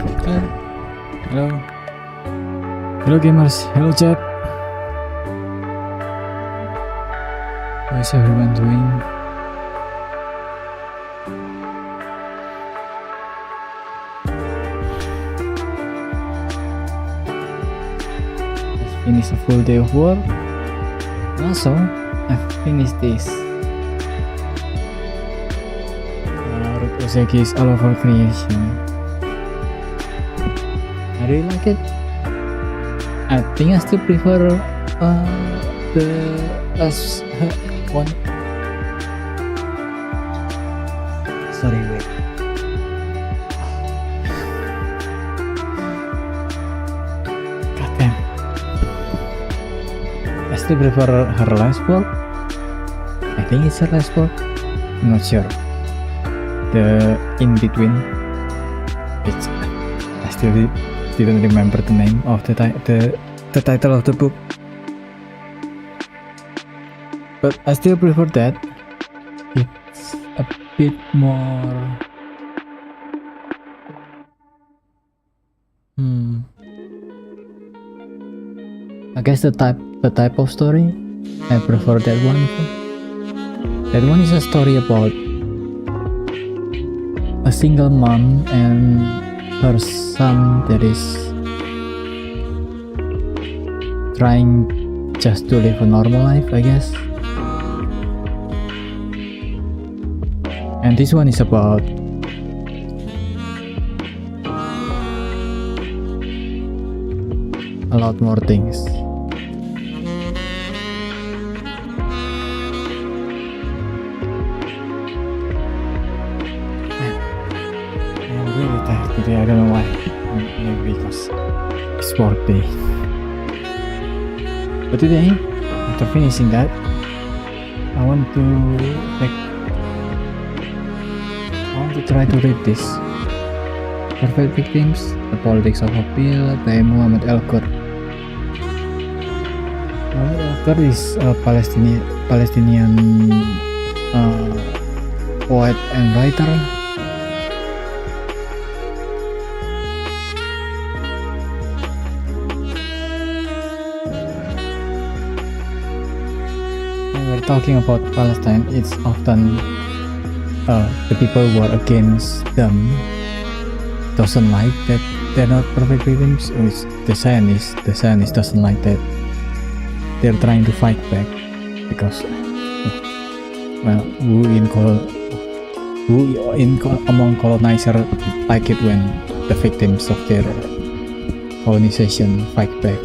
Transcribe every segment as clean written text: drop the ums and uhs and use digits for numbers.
Hello. Hello. Hello gamers. Hello chat. How is everyone doing? Just finished a full day of work. Also, I've finished this. Root Oseki's all over creation. I really like it. I think I still prefer the last one. Sorry, wait. God damn. I still prefer her last book. I think it's her last book. I'm not sure. The in between. It's I still didn't remember the name of the title of the book, but I still prefer that. It's a bit more I guess the type of story I prefer that one. That one is a story about a single mom and her son that is trying just to live a normal life, I guess. And this one is about a lot more things. Today, I don't know why. Maybe because it's sport day. But today, after finishing that, I want to try to read this. Perfect Victims: The Politics of Appeal by Muhammad Al-Qur. Muhammad Al-Qur is a Palestinian poet and writer. Talking about Palestine, it's often the people who are against them doesn't like that they're not perfect victims, or it's the Zionists doesn't like that they're trying to fight back, because among colonizers like it when the victims of their colonization fight back.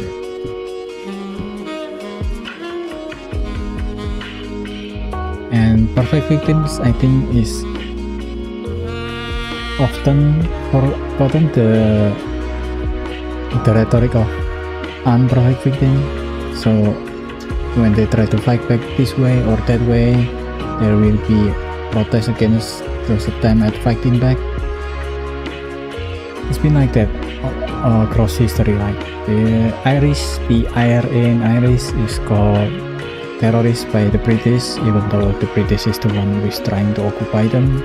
And Perfect Victims, I think, is often forgotten the rhetoric of unperfect victim. So when they try to fight back this way or that way, there will be protests against those attempts at fighting back. It's been like that across history. Like the IRA in Irish is called terrorists by the British, even though the British is the one who is trying to occupy them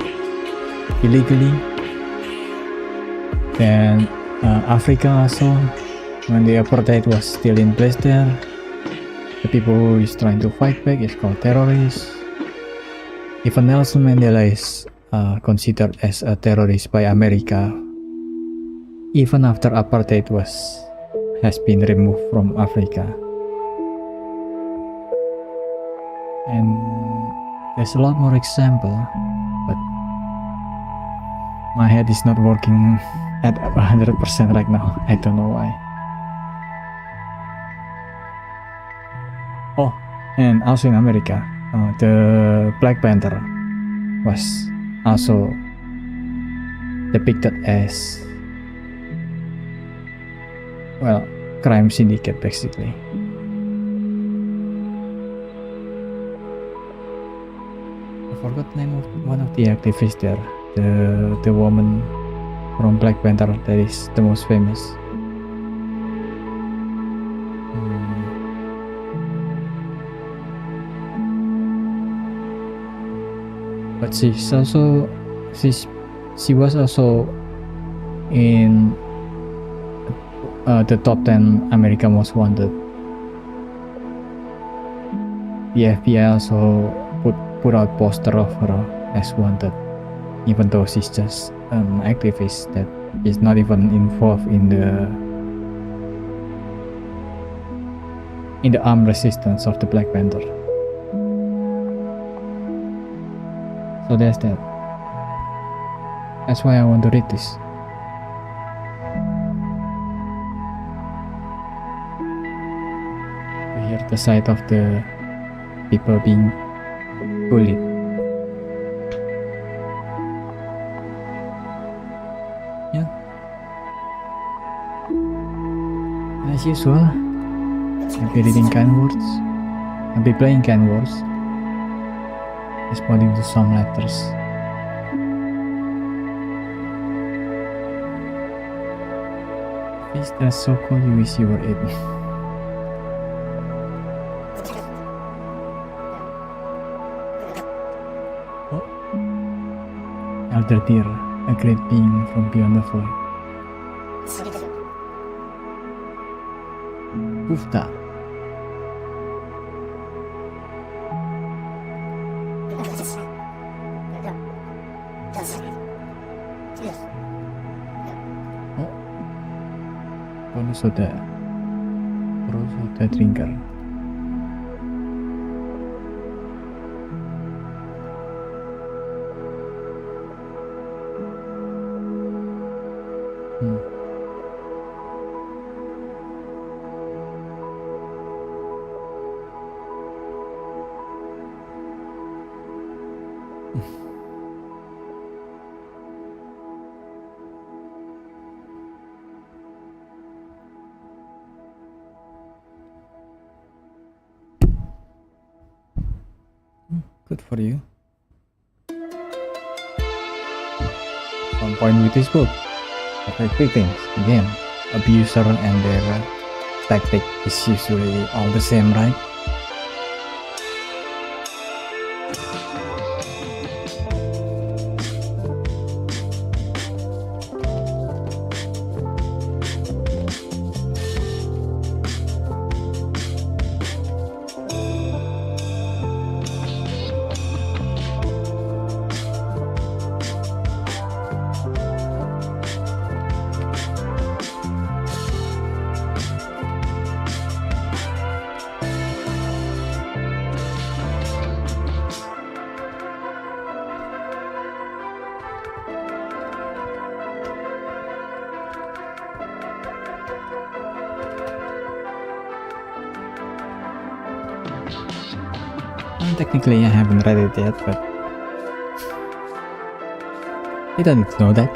illegally. Then Africa also, when the apartheid was still in place there, the people who is trying to fight back is called terrorists. Even Nelson Mandela is considered as a terrorist by America, even after apartheid has been removed from Africa. And there's a lot more example, but my head is not working at 100% right now. I don't know why. Oh, and also in America, the Black Panther was also depicted as, well, crime syndicate basically. I forgot the name of one of the activists there, the woman from Black Panther that is the most famous. But she was also in the top 10 America Most Wanted. The FBI also put out poster of her as wanted, even though she's just an activist that is not even involved in the armed resistance of the Black Panther. So there's that. That's why I want to read this. To hear the side of the people being bullied. Yeah. As usual, I'll be reading kind words. I'll be playing kind words, responding to some letters. Fish that's so cold you wish you were it. Oh. Elder deer, a great being from beyond the void. Bufta. Soda drinker. Good for you. One point with this book, perfect victims. Again, abuser and their tactic is usually all the same, right? Technically, I haven't read it yet, but you don't need to know that.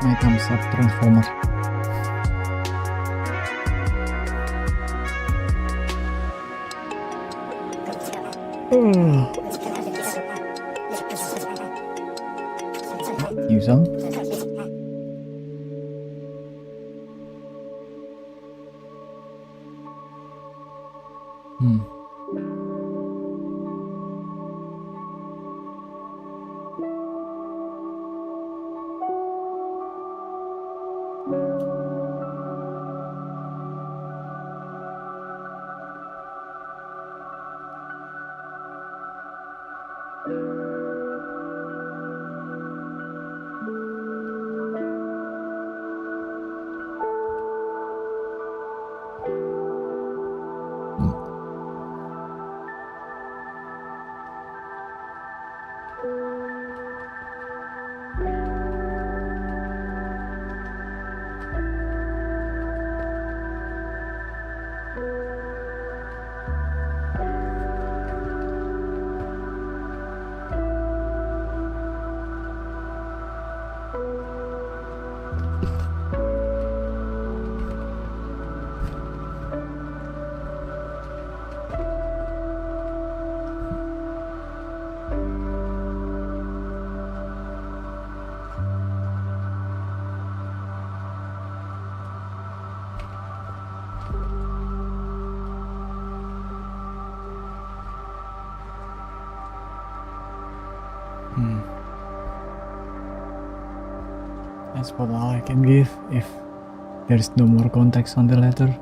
My thumbs up transformer. so. That's about all I can give if there's no more context on the letter.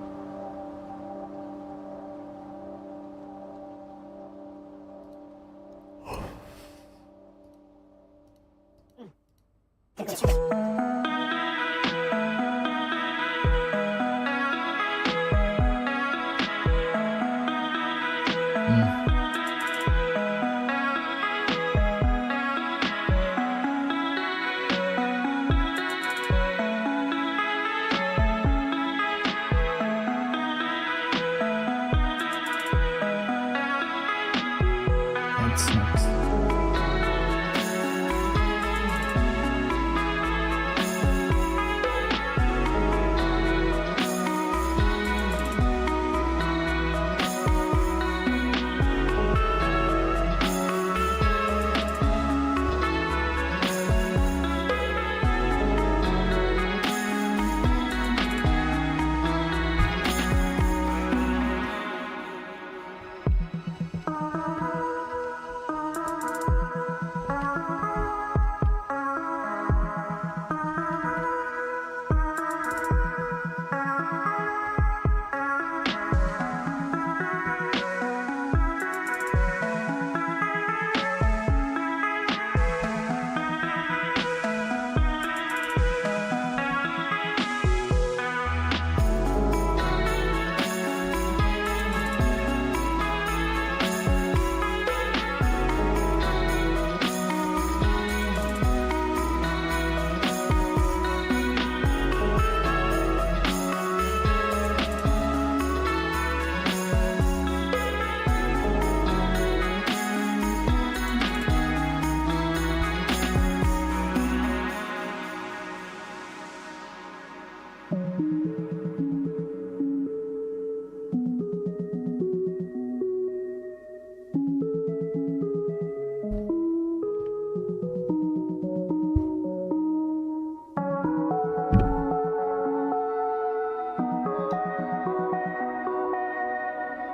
That sucks.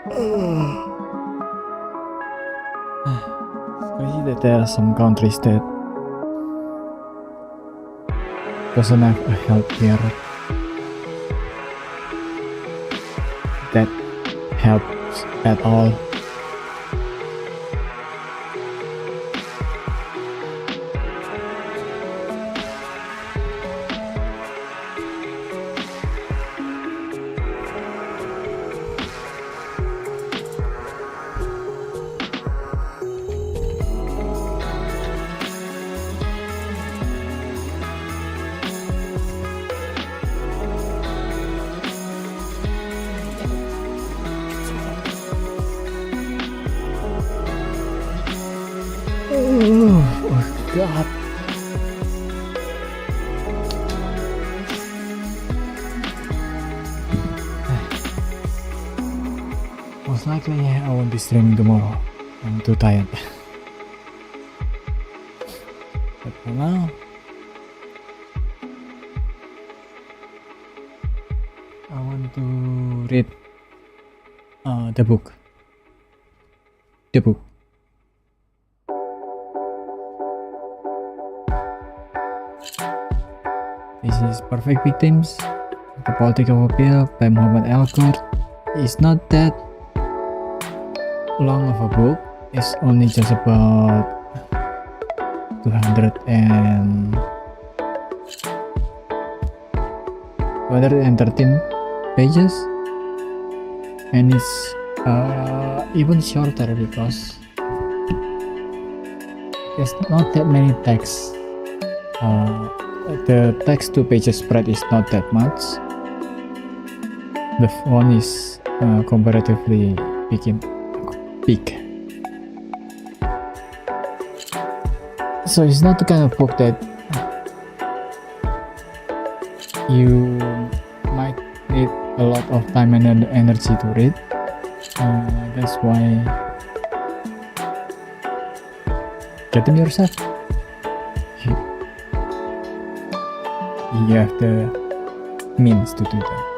It's crazy that there are some countries that doesn't have a healthcare that helps at all. Oh God. Most likely I won't be streaming tomorrow. I'm too tired. But for now, to read the book. This is Perfect Victims, The Political Appeal by Muhammad Al-Qurt. It's not that long of a book. It's only just about 213 pages, and it's even shorter because there's not that many texts. The text to pages spread is not that much. The font is comparatively big. So it's not the kind of book that you might need a lot of time and energy to read. That's why get them yourself. You have the means to do that.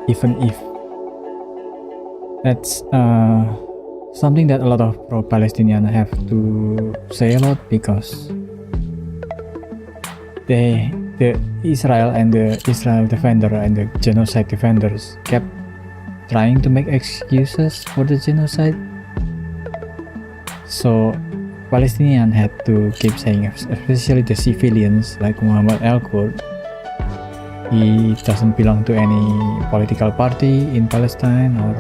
Even if that's something that a lot of pro-Palestinian have to say a lot, because the Israel and the Israel defender and the genocide defenders kept trying to make excuses for the genocide. So Palestinians had to keep saying, especially the civilians like Muhammad Al-Qurt, he doesn't belong to any political party in Palestine or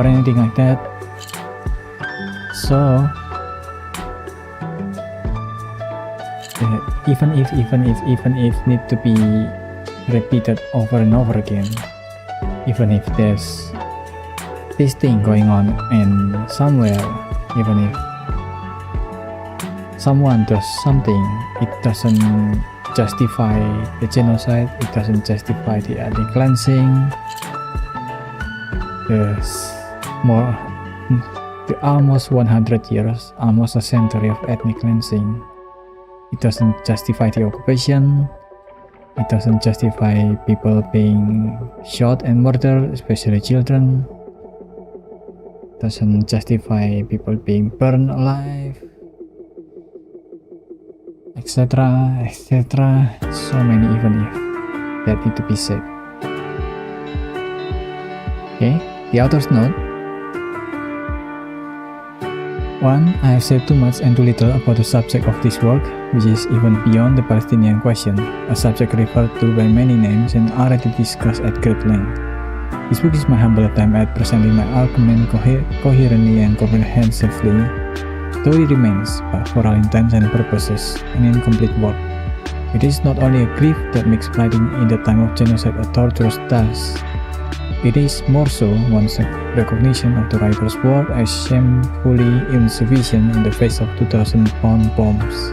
anything like that. So even if need to be repeated over and over again, even if there's this thing going on in somewhere, even if someone does something, it doesn't justify the genocide, it doesn't justify the ethnic cleansing. The almost 100 years, almost a century of ethnic cleansing. It doesn't justify the occupation. It doesn't justify people being shot and murdered, especially children. It doesn't justify people being burned alive, etc. So many even if that need to be said. Okay, the author's note. 1. I have said too much and too little about the subject of this work, which is even beyond the Palestinian question, a subject referred to by many names and already discussed at great length. This book is my humble attempt at presenting my argument coherently and comprehensively, though it remains, but for all intents and purposes, an incomplete work. It is not only a grief that makes writing in the time of genocide a torturous task. It is more so one's recognition of the writer's work as shamefully insufficient in the face of 2,000-pound bombs.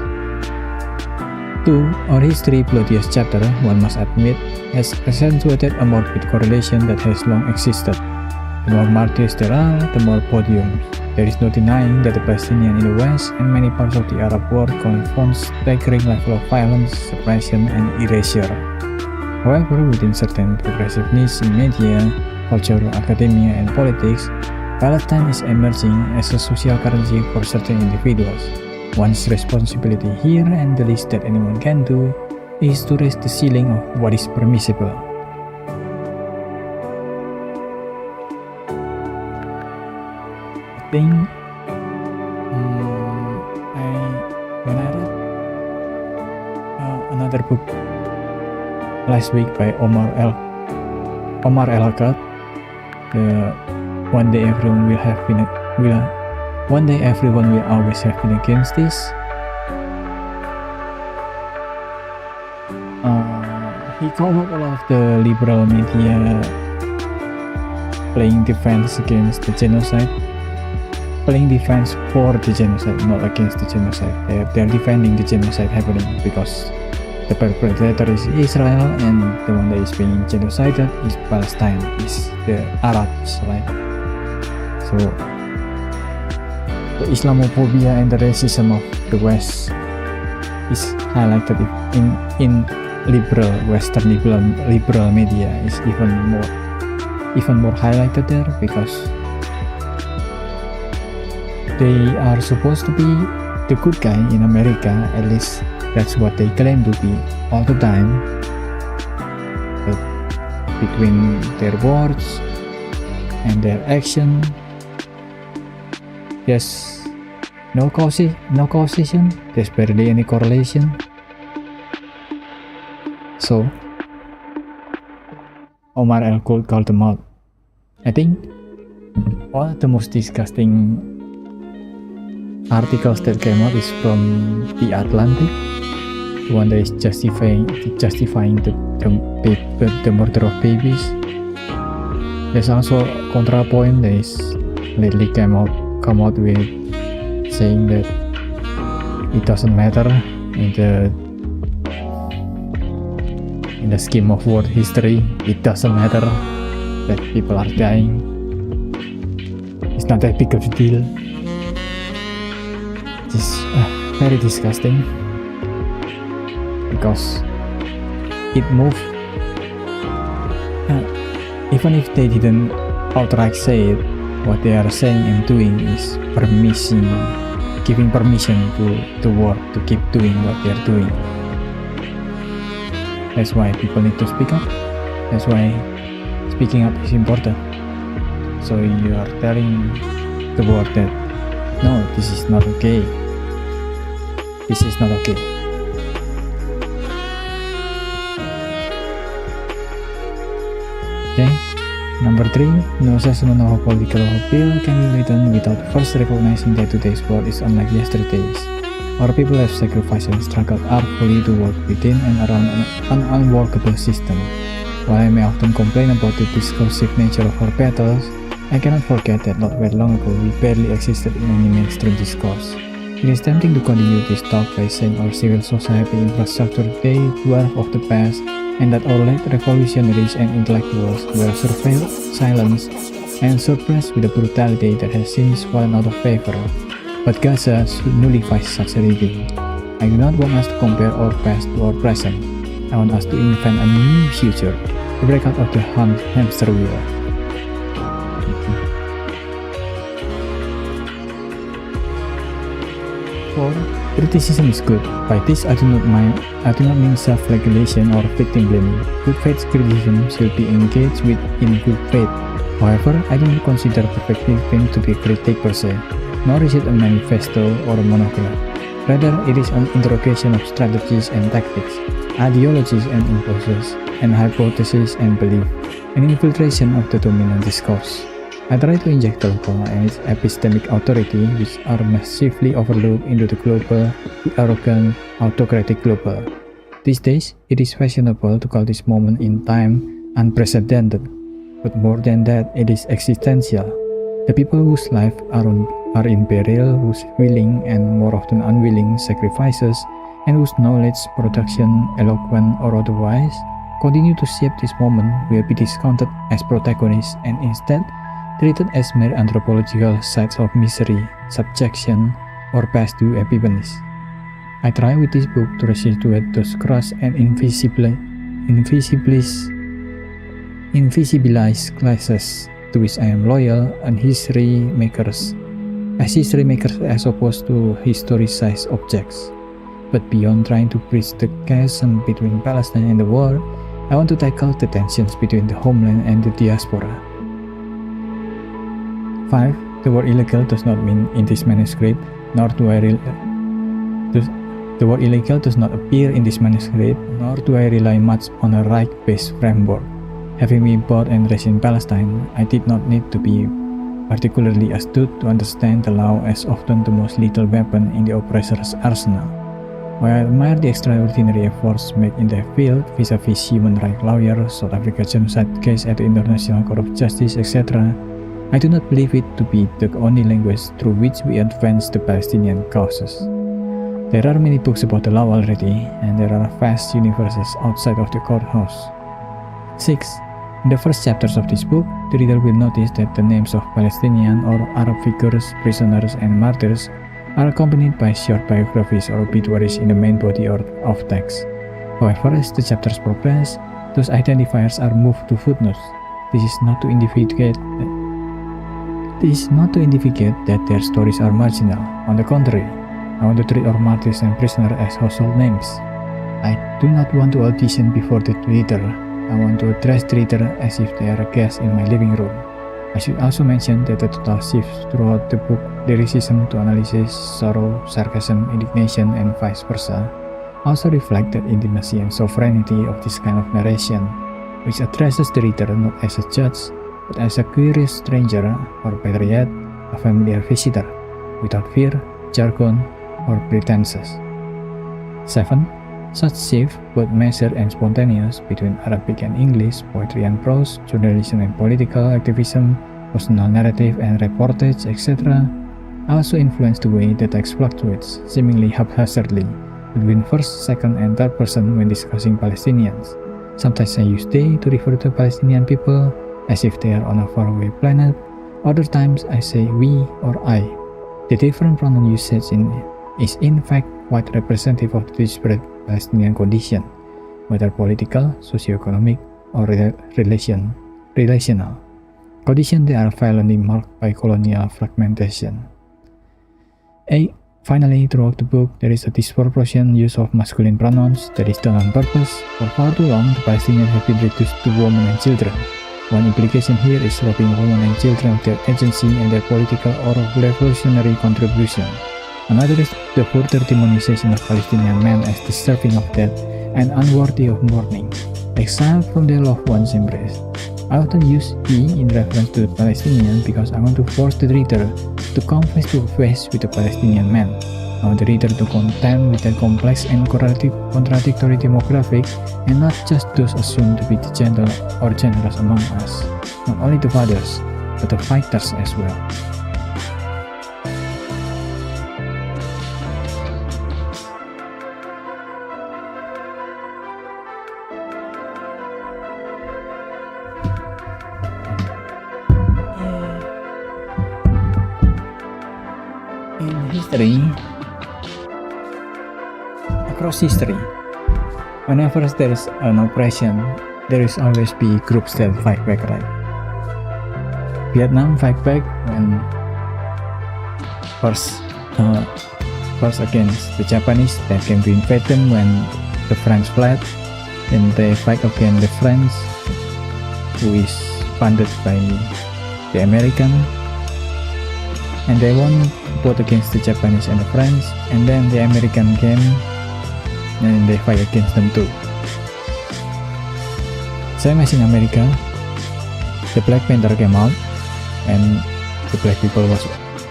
2. Our history bloodiest chapter, one must admit, has accentuated a morbid correlation that has long existed. The more martyrs there are, the more podiums. There is no denying that the Palestinians in the West and many parts of the Arab world confront staggering level of violence, suppression, and erasure. However, within certain progressive niches in media, culture, academia, and politics, Palestine is emerging as a social currency for certain individuals. One's responsibility here, and the least that anyone can do, is to raise the ceiling of what is permissible. I think when I read another book last week by Omar El-Khat, one day everyone will always have been against this. He called out a lot of the liberal media playing defense against the genocide, playing defense for the genocide, not against the genocide. They're defending the genocide happening because the perpetrator is Israel and the one that is being genocided is Palestine, is the Arabs, right? So the Islamophobia and the racism of the West is highlighted in liberal Western liberal media is even more highlighted there because they are supposed to be the good guy in America, at least that's what they claim to be all the time. But between their words and their action, there's no causation, there's barely any correlation. So Omar al-Kul called them out. I think one of the most disgusting articles that came out is from The Atlantic, the one that is justifying the murder of babies. There's also a ContraPoint that is lately come out with saying that it doesn't matter in the scheme of world history. It doesn't matter that people are dying. It's not that big of a deal. It's very disgusting because it moved. Even if they didn't outright say it, what they are saying and doing is giving permission to the world to keep doing what they are doing. That's why people need to speak up. That's why speaking up is important. So you are telling the world that no, this is not okay. This is not okay. Okay. Number 3, no assessment of a political appeal can be written without first recognizing that today's world is unlike yesterday's. Our people have sacrificed and struggled artfully to work within and around an unworkable system. While I may often complain about the discursive nature of our battles, I cannot forget that not very long ago we barely existed in any mainstream discourse. It is tempting to continue this talk by saying our civil society infrastructure today dwarf of the past, and that our late revolutionaries and intellectuals were surveilled, silenced, and suppressed with a brutality that has since fallen out of favor. But Gaza nullifies such a reading. I do not want us to compare our past to our present. I want us to invent a new future, to break out of the hamster wheel. Criticism is good. By this I do not mean self-regulation or victim blaming. Good faith criticism should be engaged with in good faith. However, I do not consider perfecting things to be a critique per se, nor is it a manifesto or a monograph. Rather, it is an interrogation of strategies and tactics, ideologies and impulses, and hypotheses and belief, an infiltration of the dominant discourse. I try to inject dogma and its epistemic authority, which are massively overlooked, into the global, the arrogant, autocratic global. These days, it is fashionable to call this moment in time unprecedented, but more than that, it is existential. The people whose lives are in peril, whose willing and more often unwilling sacrifices, and whose knowledge, production, eloquent or otherwise, continue to shape this moment will be discounted as protagonists and instead treated as mere anthropological sites of misery, subjection, or past due epiphanies. I try with this book to restitute those crush and invisibilized classes to which I am loyal, and history makers as opposed to historicized objects. But beyond trying to bridge the chasm between Palestine and the world, I want to tackle the tensions between the homeland and the diaspora. 5. The word illegal does not mean in this manuscript, nor do I the word illegal does not appear in this manuscript, nor do I rely much on a right-based framework. Having been born and raised in Palestine, I did not need to be particularly astute to understand the law as often the most lethal weapon in the oppressor's arsenal. While I admire the extraordinary efforts made in their field vis-a-vis human rights lawyers, South Africa genocide case at the International Court of Justice, etc., I do not believe it to be the only language through which we advance the Palestinian causes. There are many books about the law already, and there are vast universes outside of the courthouse. 6. In the first chapters of this book, the reader will notice that the names of Palestinian or Arab figures, prisoners, and martyrs are accompanied by short biographies or obituaries in the main body of text. However, as the chapters progress, those identifiers are moved to footnotes. This is not to indicate that their stories are marginal. On the contrary, I want to treat our martyrs and prisoners as household names. I do not want to audition before the reader. I want to address the reader as if they are a guest in my living room. I should also mention that the total shift throughout the book, lyricism to analysis, sorrow, sarcasm, indignation, and vice versa, also reflect the intimacy and sovereignty of this kind of narration, which addresses the reader not as a judge, but as a curious stranger, or better yet, a familiar visitor, without fear, jargon, or pretenses. 7. Such shift, both measured and spontaneous, between Arabic and English, poetry and prose, journalism and political activism, personal narrative and reportage, etc., also influence the way the text fluctuates, seemingly haphazardly, between first, second, and third person when discussing Palestinians. Sometimes I use they to refer to Palestinian people as if they are on a faraway planet. Other times I say we or I. The different pronoun usage is in fact quite representative of the disparate Palestinian condition, whether political, socio-economic, or relational. Conditions that are violently marked by colonial fragmentation. 8. Finally, throughout the book, there is a disproportionate use of masculine pronouns that is done on purpose. For far too long, the Palestinians have been reduced to women and children. One implication here is robbing women and children of their agency and their political or revolutionary contribution. Another is the further demonization of Palestinian men as deserving of death and unworthy of mourning, exiled from their loved ones' embrace. I often use he in reference to the Palestinian because I want to force the reader to come face to face with the Palestinian man. I want the reader to contend with their complex and contradictory demographic and not just those assumed to be the gentle or generous among us, not only the fathers, but the fighters as well. Across history, whenever there is an oppression, there is always be groups that fight back, right? Vietnam fight back when first against the Japanese that came to invade them when the French fled. Then they fight against the French, who is funded by the American, and they won both against the Japanese and the French, and then the American came and they fight against them too. Same as in America, the Black Panther came out and the black people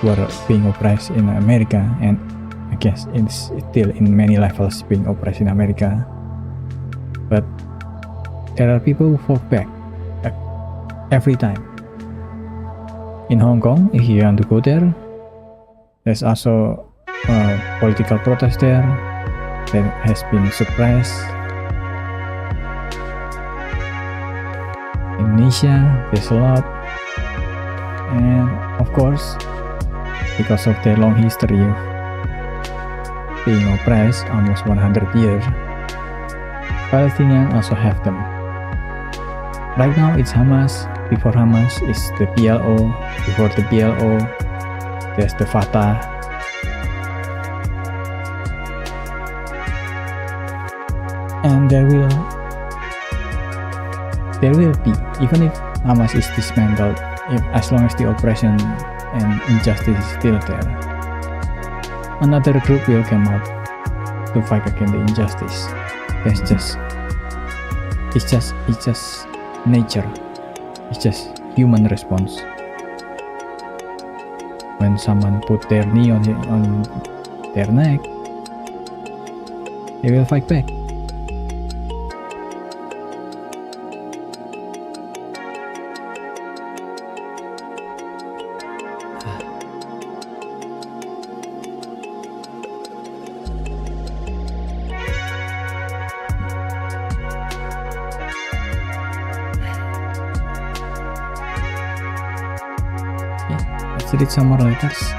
were being oppressed in America, and I guess it's still in many levels being oppressed in America. But there are people who fought back every time. In Hong Kong, if you want to go there, there's also a political protest there that has been suppressed. In Indonesia, there's a lot. And of course, because of their long history of being oppressed, almost 100 years, Palestinians also have them. Right now it's Hamas. Before Hamas is the PLO. Before the PLO, there's the Fatah. And there will be, even if Hamas is dismantled, as long as the oppression and injustice is still there, another group will come out to fight against the injustice. It's just nature. It's just human response. When someone put their knee on their neck, they will fight back. Let's read some more letters.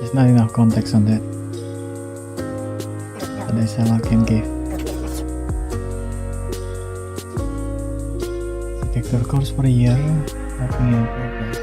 There's not enough context on that. But that's all I can give. Architecture course for a year, nothing in progress.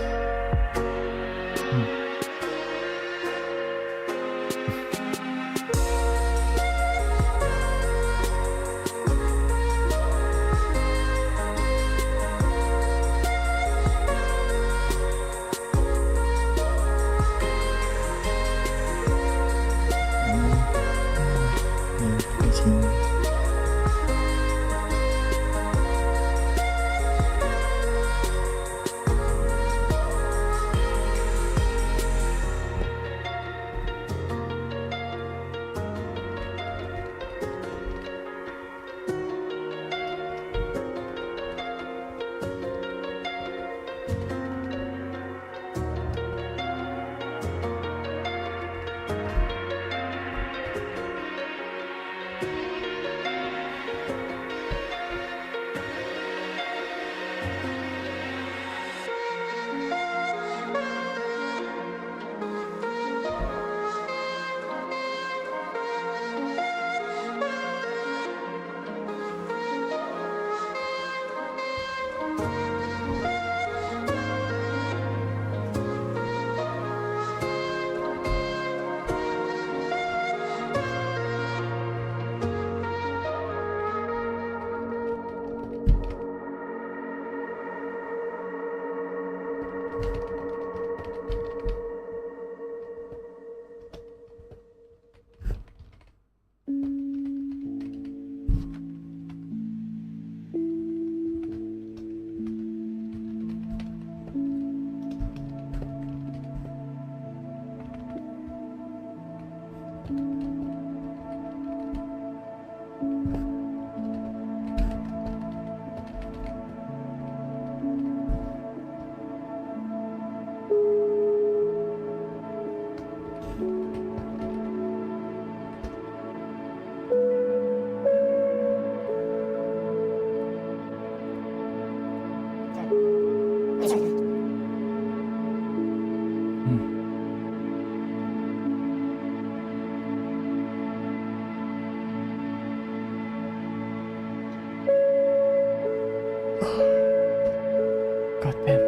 God damn.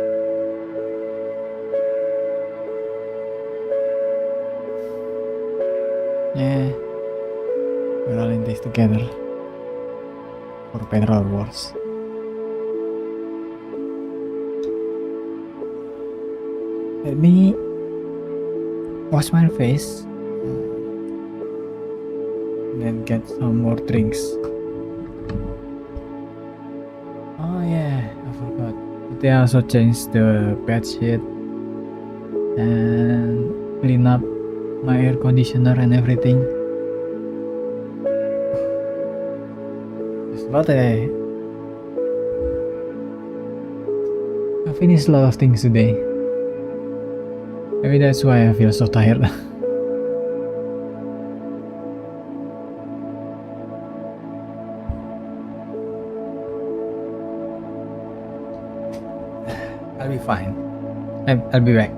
Yeah, we're all in this together for better or worse. Let me wash my face and then get some more drinks. Oh yeah, I forgot. They also changed the bed sheet and clean up my air conditioner and everything. But I finished a lot of things today. Maybe that's why I feel so tired. I'll be fine. I'll be back.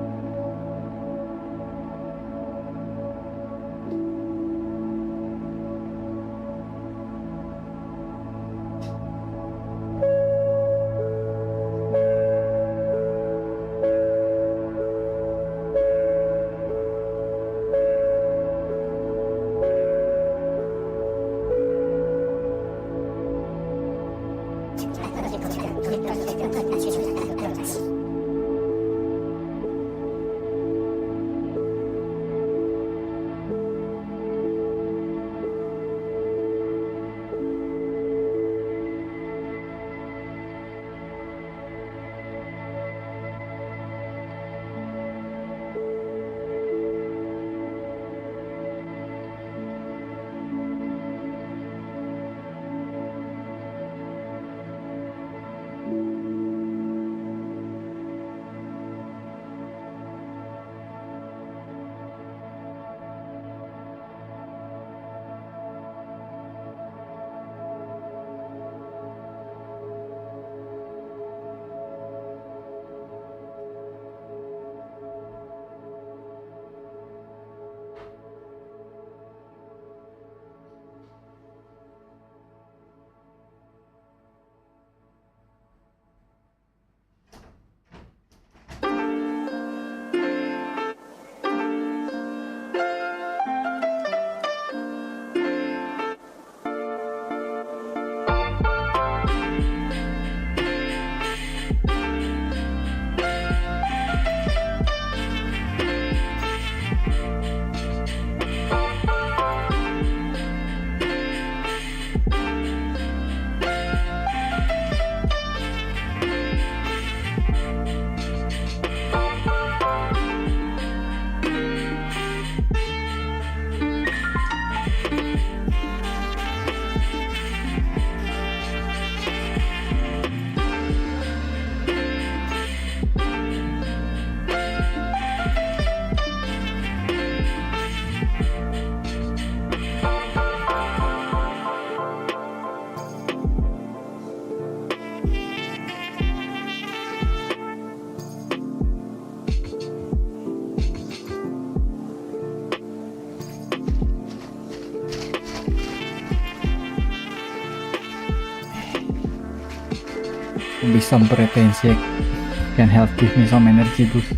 be some protein shake can help give me some energy boost.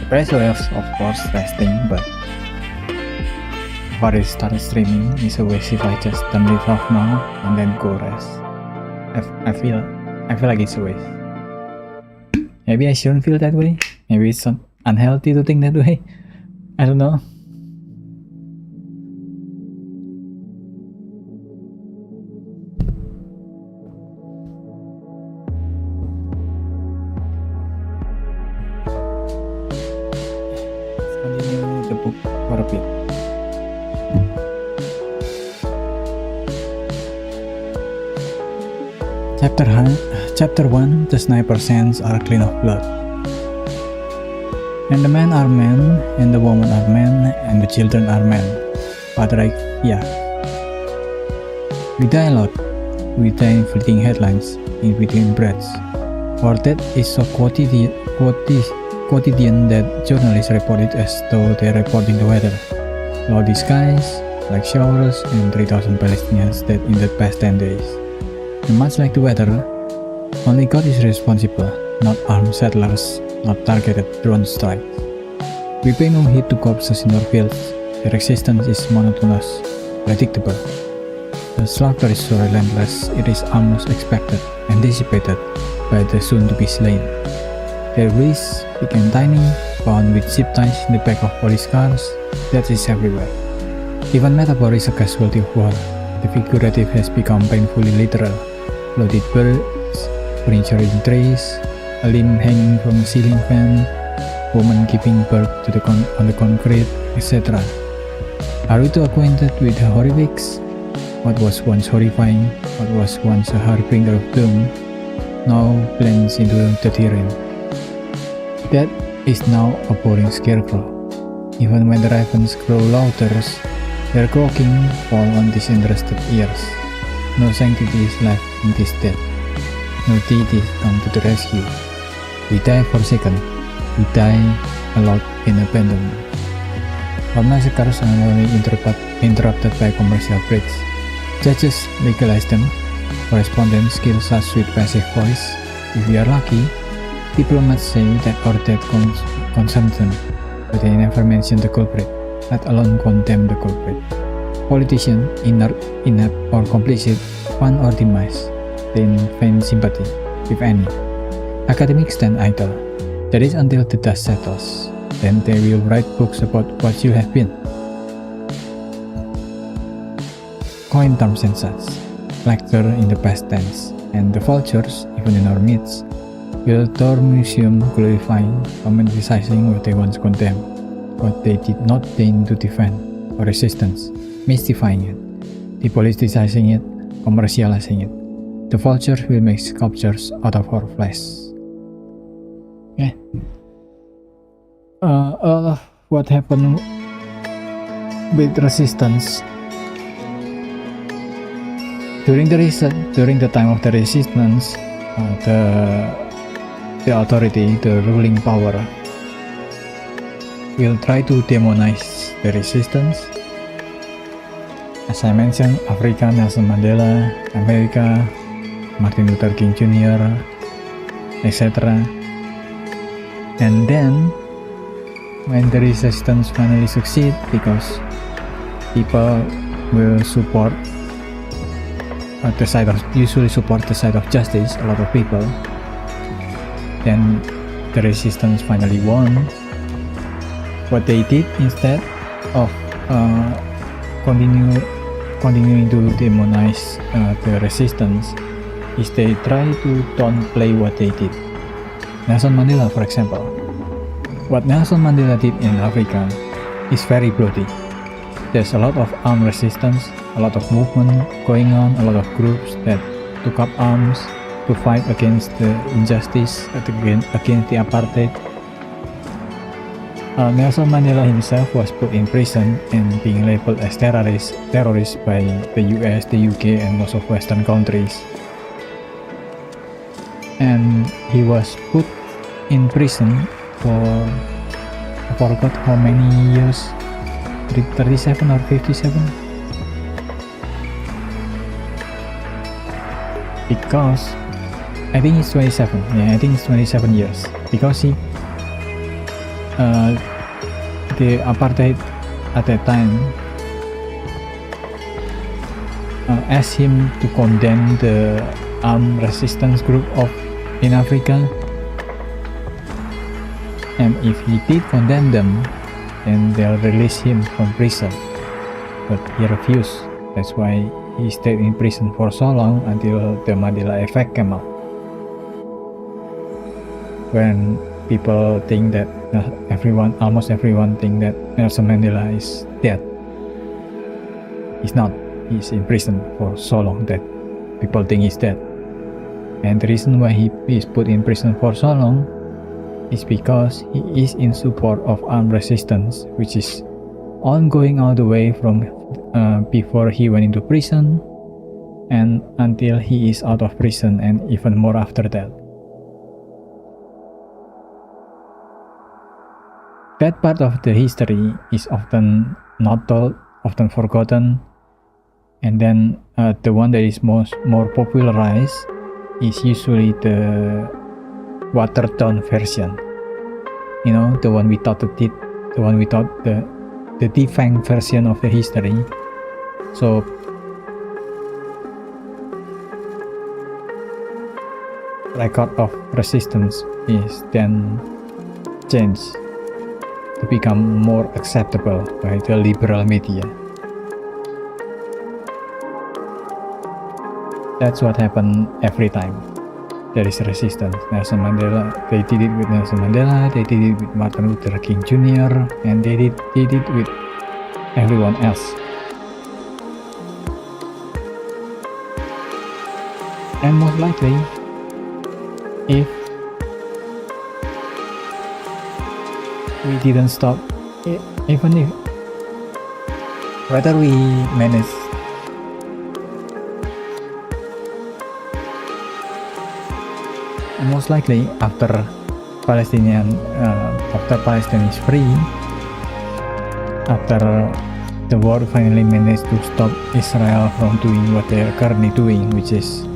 The best way of course resting, but before I start streaming is always if I just turn it off now and then go rest. I feel like it's a waste. Maybe I shouldn't feel that way. Maybe it's unhealthy to think that way. I don't know. Let's continue the book for a bit. Chapter 1. The sniper sands are clean of blood. And the men are men, and the women are men, and the children are men. Yeah. We die a lot. We die in fleeting headlines, in between breaths. Our death is so quotidian that journalists report it as though they're reporting the weather. Cloudy skies, like showers, and 3,000 Palestinians dead in the past 10 days. And much like the weather, only God is responsible, not armed settlers, not targeted drone strikes. We pay no heed to corpses in our fields. Their existence is monotonous, predictable. The slaughter is so relentless, it is almost expected, anticipated by the soon-to-be slain. Their wrists, big and tiny, bound with zip ties in the back of police cars, that is everywhere. Even metaphor is a casualty of war. The figurative has become painfully literal. Blooded birds, furniture in trays, a limb hanging from a ceiling fan, woman giving birth to on the concrete, etc. Are we too acquainted with the horrifics? What was once horrifying, what was once a harbinger of doom, now blends into the terrain. That is now a boring scarecrow. Even when the ravens grow louder, their croaking fall on disinterested ears. No sanctity is left in this death. No deity come to the rescue. We die forsaken. We die a lot in abandonment. Our massacres are only interrupted by commercial breaks. Judges legalize them. Correspondents kill us with passive voice. If we are lucky, diplomats say that our death concerns them, but they never mention the culprit, let alone condemn the culprit. Politicians, inept or complicit, fund or demise, then feign sympathy, if any. Academics stand idle. That is until the dust settles. Then they will write books about what you have been. Coin terms and such, lecture in the past tense, and the vultures, even in our midst, will tour museum glorifying, romanticizing what they once condemned, what they did not deign to defend or resistance, mystifying it, depoliticizing it, commercializing it. The vultures will make sculptures out of our flesh. Okay. What happened with resistance during the time of the resistance? The authority, the ruling power, will try to demonize the resistance. As I mentioned, Africa, Nelson Mandela, America, Martin Luther King Jr., etc. And then, when the resistance finally succeeds, because people will support usually support the side of justice, a lot of people, then the resistance finally won. What they did instead of continuing to demonize the resistance is they try to downplay what they did. Nelson Mandela, for example. What Nelson Mandela did in Africa is very bloody. There's a lot of armed resistance, a lot of movement going on, a lot of groups that took up arms to fight against the injustice, against the apartheid. Nelson Mandela himself was put in prison and being labeled as terrorist by the US, the UK, and most of Western countries. And he was put in prison for I forgot how many years, 37 or 57, because I think it's 27. Yeah, I think it's 27 years, because the apartheid at that time asked him to condemn the armed resistance group in Africa, and if he did condemn them, then they'll release him from prison. But he refused. That's why he stayed in prison for so long until the Mandela effect came out. When people think that almost everyone think that Nelson Mandela is dead. He's not. He's in prison for so long that people think he's dead. And the reason why he is put in prison for so long is because he is in support of armed resistance, which is ongoing all the way from before he went into prison and until he is out of prison, and even more after that. That part of the history is often not told, often forgotten, and then the one that is more popularized is usually the watered down version. You know, the one we thought the defunct version of the history. So record of resistance is then changed to become more acceptable by the liberal media. That's what happened every time there is resistance. Nelson Mandela, they did it with Nelson Mandela, they did it with Martin Luther King Jr., and they did it with everyone else. And most likely, if we didn't stop, even if whether we manage most likely after Palestine is free, after the world finally managed to stop Israel from doing what they are currently doing, which is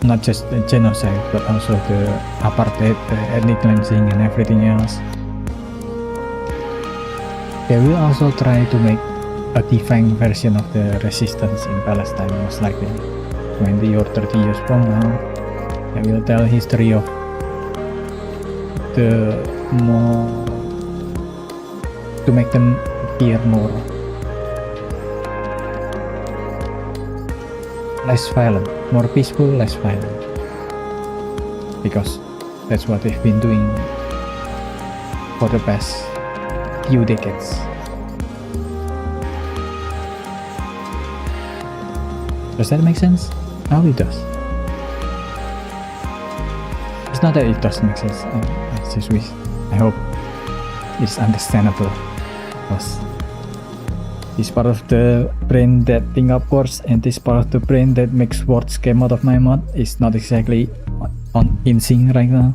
not just the genocide but also the apartheid, the ethnic cleansing and everything else. They will also try to make a defined version of the resistance in Palestine, most likely 20 or 30 years from now. They will tell history of the more, to make them appear more less violent, more peaceful, less violent, because that's what they've been doing for the past few decades. Does that make sense? Now it does. It's not that it doesn't make sense. I hope it's understandable, because this part of the brain that think upwards and this part of the brain that makes words come out of my mouth is not exactly in sync right now.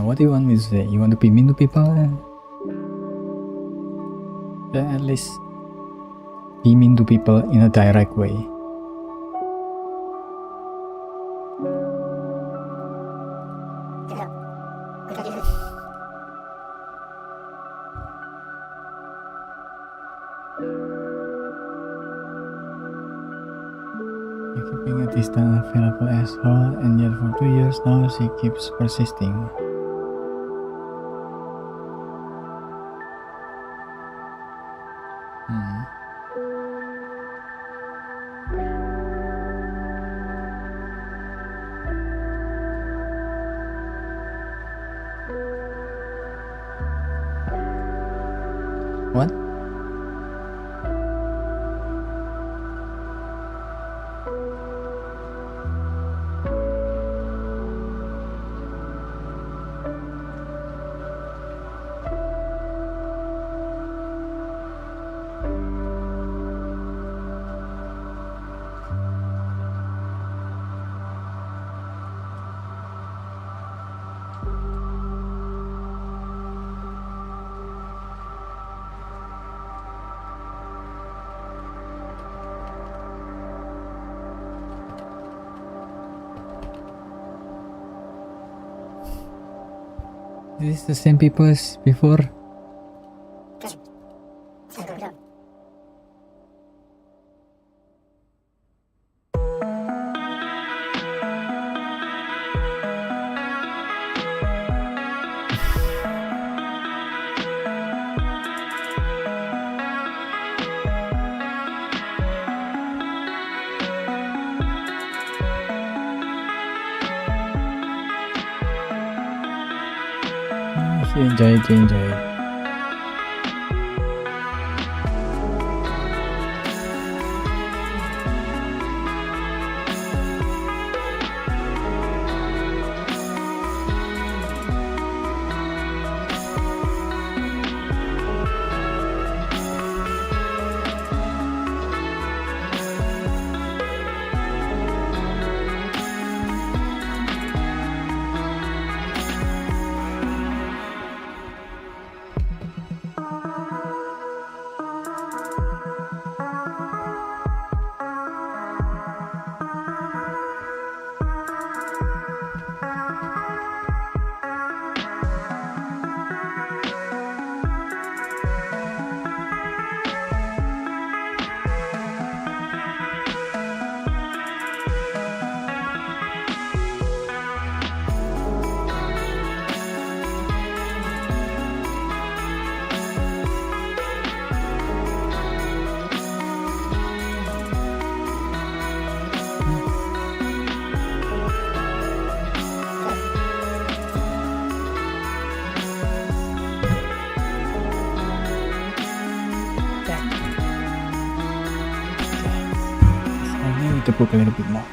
What do you want me to say? You want to be mean to people? Then at least be mean to people in a direct way. keeping a distant available as whole, and yet for 2 years now she keeps persisting. What? Is this the same people as before? Enjoy. Read the book a little bit more.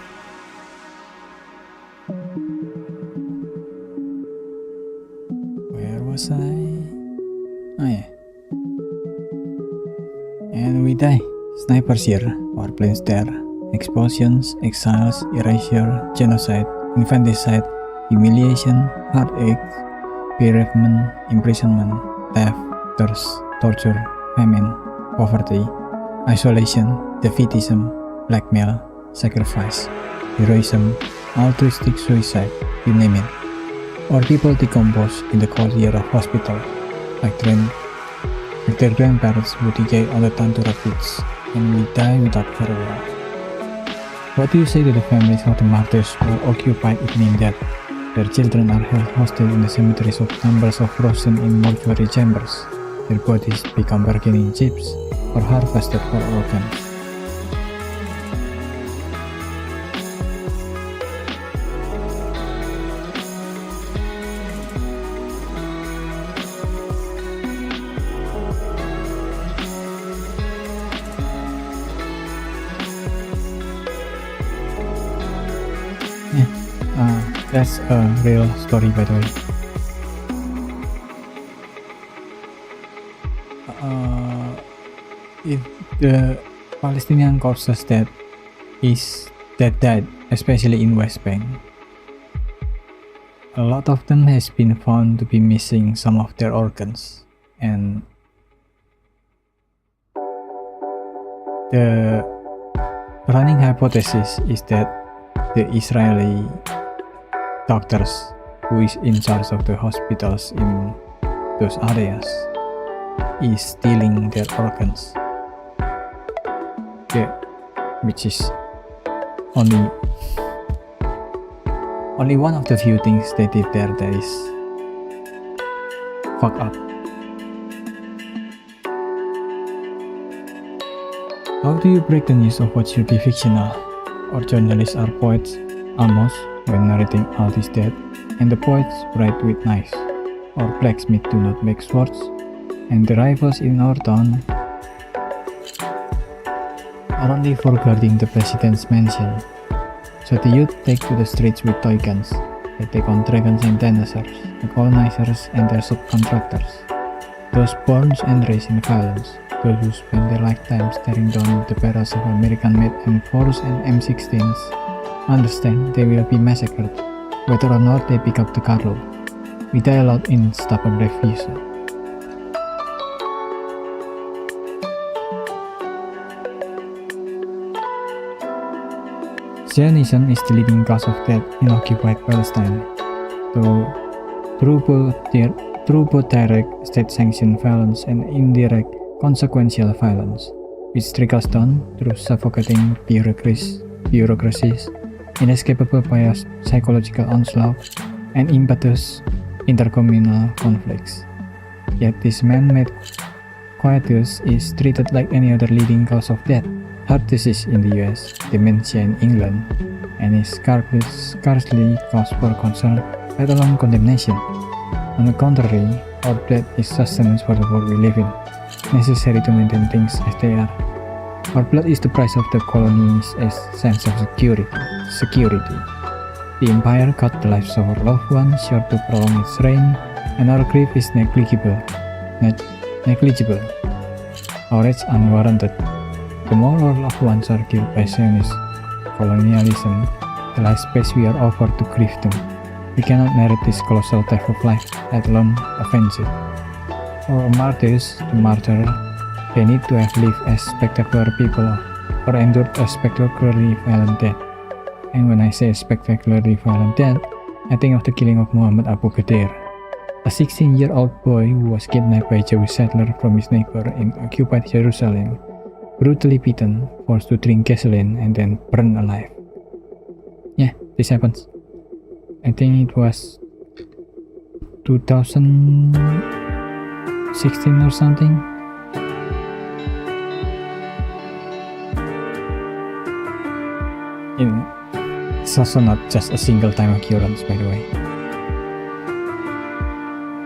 Where was I? Oh yeah. And we die. Snipers here, warplanes there, explosions, exiles, erasure, genocide, infanticide, humiliation, heartache, bereavement, imprisonment, theft, thirst, torture, famine, poverty, isolation, defeatism, blackmail, sacrifice, heroism, altruistic suicide, you name it. Or people decompose in the cold year of hospital, like their grandparents who decay on the Tantura pits, and we die without farewell. What do you say to the families of the martyrs who are occupied evening death? Their children are held hostage in the cemeteries of numbers of frozen in mortuary chambers. Their bodies become bargaining chips or harvested for organs. That's a real story, by the way. If the Palestinian corpses that died, especially in West Bank, a lot of them has been found to be missing some of their organs, and the running hypothesis is that the Israeli doctors who is in charge of the hospitals in those areas is stealing their organs, which is Only one of the few things they did there that is fuck up. How do you break the news of what should be fictional? Or journalists are poets, almost, when narrating all is dead, and the poets write with knives, or blacksmiths do not make swords, and the rifles in our town are only for guarding the president's mansion. So the youth take to the streets with toy guns. They take on dragons and dinosaurs, the colonizers and their subcontractors, those born and raised in violence, those who spend their lifetime staring down the barrels of American-made M4s and M16s, understand they will be massacred, whether or not they pick up the cargo. We die aloud in stubborn refusal. Zionism is the leading cause of death in occupied Palestine, though through both direct state-sanctioned violence and indirect consequential violence, which trickles down through suffocating bureaucracies, inescapable bias, psychological onslaught, and impetuous intercommunal conflicts. Yet this man-made quietus is treated like any other leading cause of death. Heart disease in the US, dementia in England, and is scarcely cause for concern, let alone condemnation. On the contrary, our blood is sustenance for the world we live in, necessary to maintain things as they are. Our blood is the price of the colony's sense of security. The empire cut the lives of our loved ones short to prolong its reign, and our grief is negligible. Our rage unwarranted. The more our loved ones are killed by Zionist colonialism, the less space we are offered to grieve them. We cannot narrate this colossal theft of life, let alone avenge it. For martyrs to martyr, they need to have lived as spectacular people or endured a spectacularly violent death. And when I say spectacularly violent death, I think of the killing of Muhammad Abu Ghadir, a 16-year-old boy who was kidnapped by a Jewish settler from his neighbor in occupied Jerusalem, brutally beaten, forced to drink gasoline, and then burned alive. Yeah, this happens. I think it was 2016 or something. It's also not just a single time occurrence, by the way.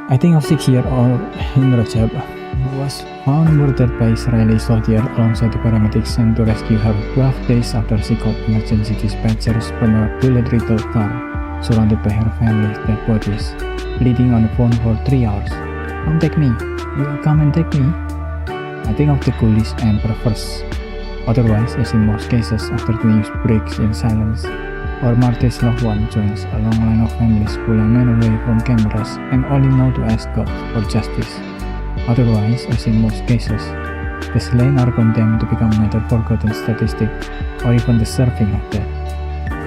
I think of 6-year-old in Rajab, who was found murdered by Israeli soldiers alongside the paramedics sent to rescue her 12 days after she called emergency dispatchers from a bullet-riddled car, surrounded by her family's dead bodies, bleeding on the phone for 3 hours. Come take me. You will come and take me. I think of the ghoulish and perverse. Otherwise, as in most cases, after the news breaks in silence, our martyr's loved one joins a long line of families who remain away from cameras and only know to ask God for justice. Otherwise, as in most cases, the slain are condemned to become neither forgotten statistic or even deserving of death.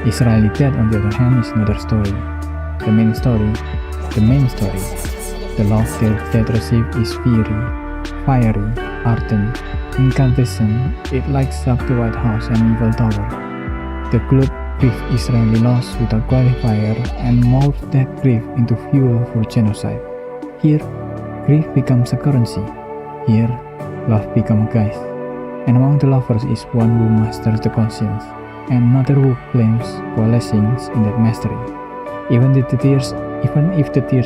Israeli death, on the other hand, is another story. The main story, the love their death receive is fiery, ardent, incandescent. It lights up the White House and Eiffel Tower. The globe grief Israeli loss without qualifier and mold that grief into fuel for genocide. Here, grief becomes a currency. Here, love becomes a guide. And among the lovers is one who masters the conscience, and another who claims blessings in that mastery. Even if the tears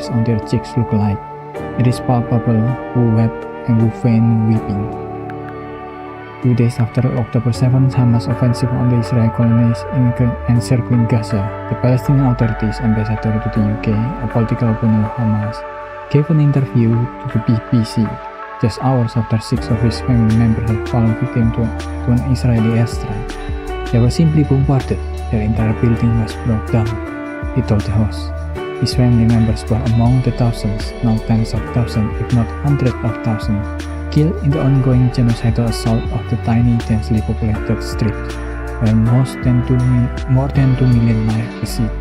on their cheeks look alike, it is palpable who wept and who feign weeping. 2 days after October 7th Hamas offensive on the Israeli colonies encircling Gaza, the Palestinian Authority's ambassador to the UK, a political opponent of Hamas, gave an interview to the BBC just hours after 6 of his family members had fallen victim to an Israeli airstrike. They were simply bombarded. Their entire building was brought down, he told the host. His family members were among the thousands, now tens of thousands, if not hundreds of thousands, killed in the ongoing genocidal assault of the tiny, densely populated strips, where more than 2 million lives besieged.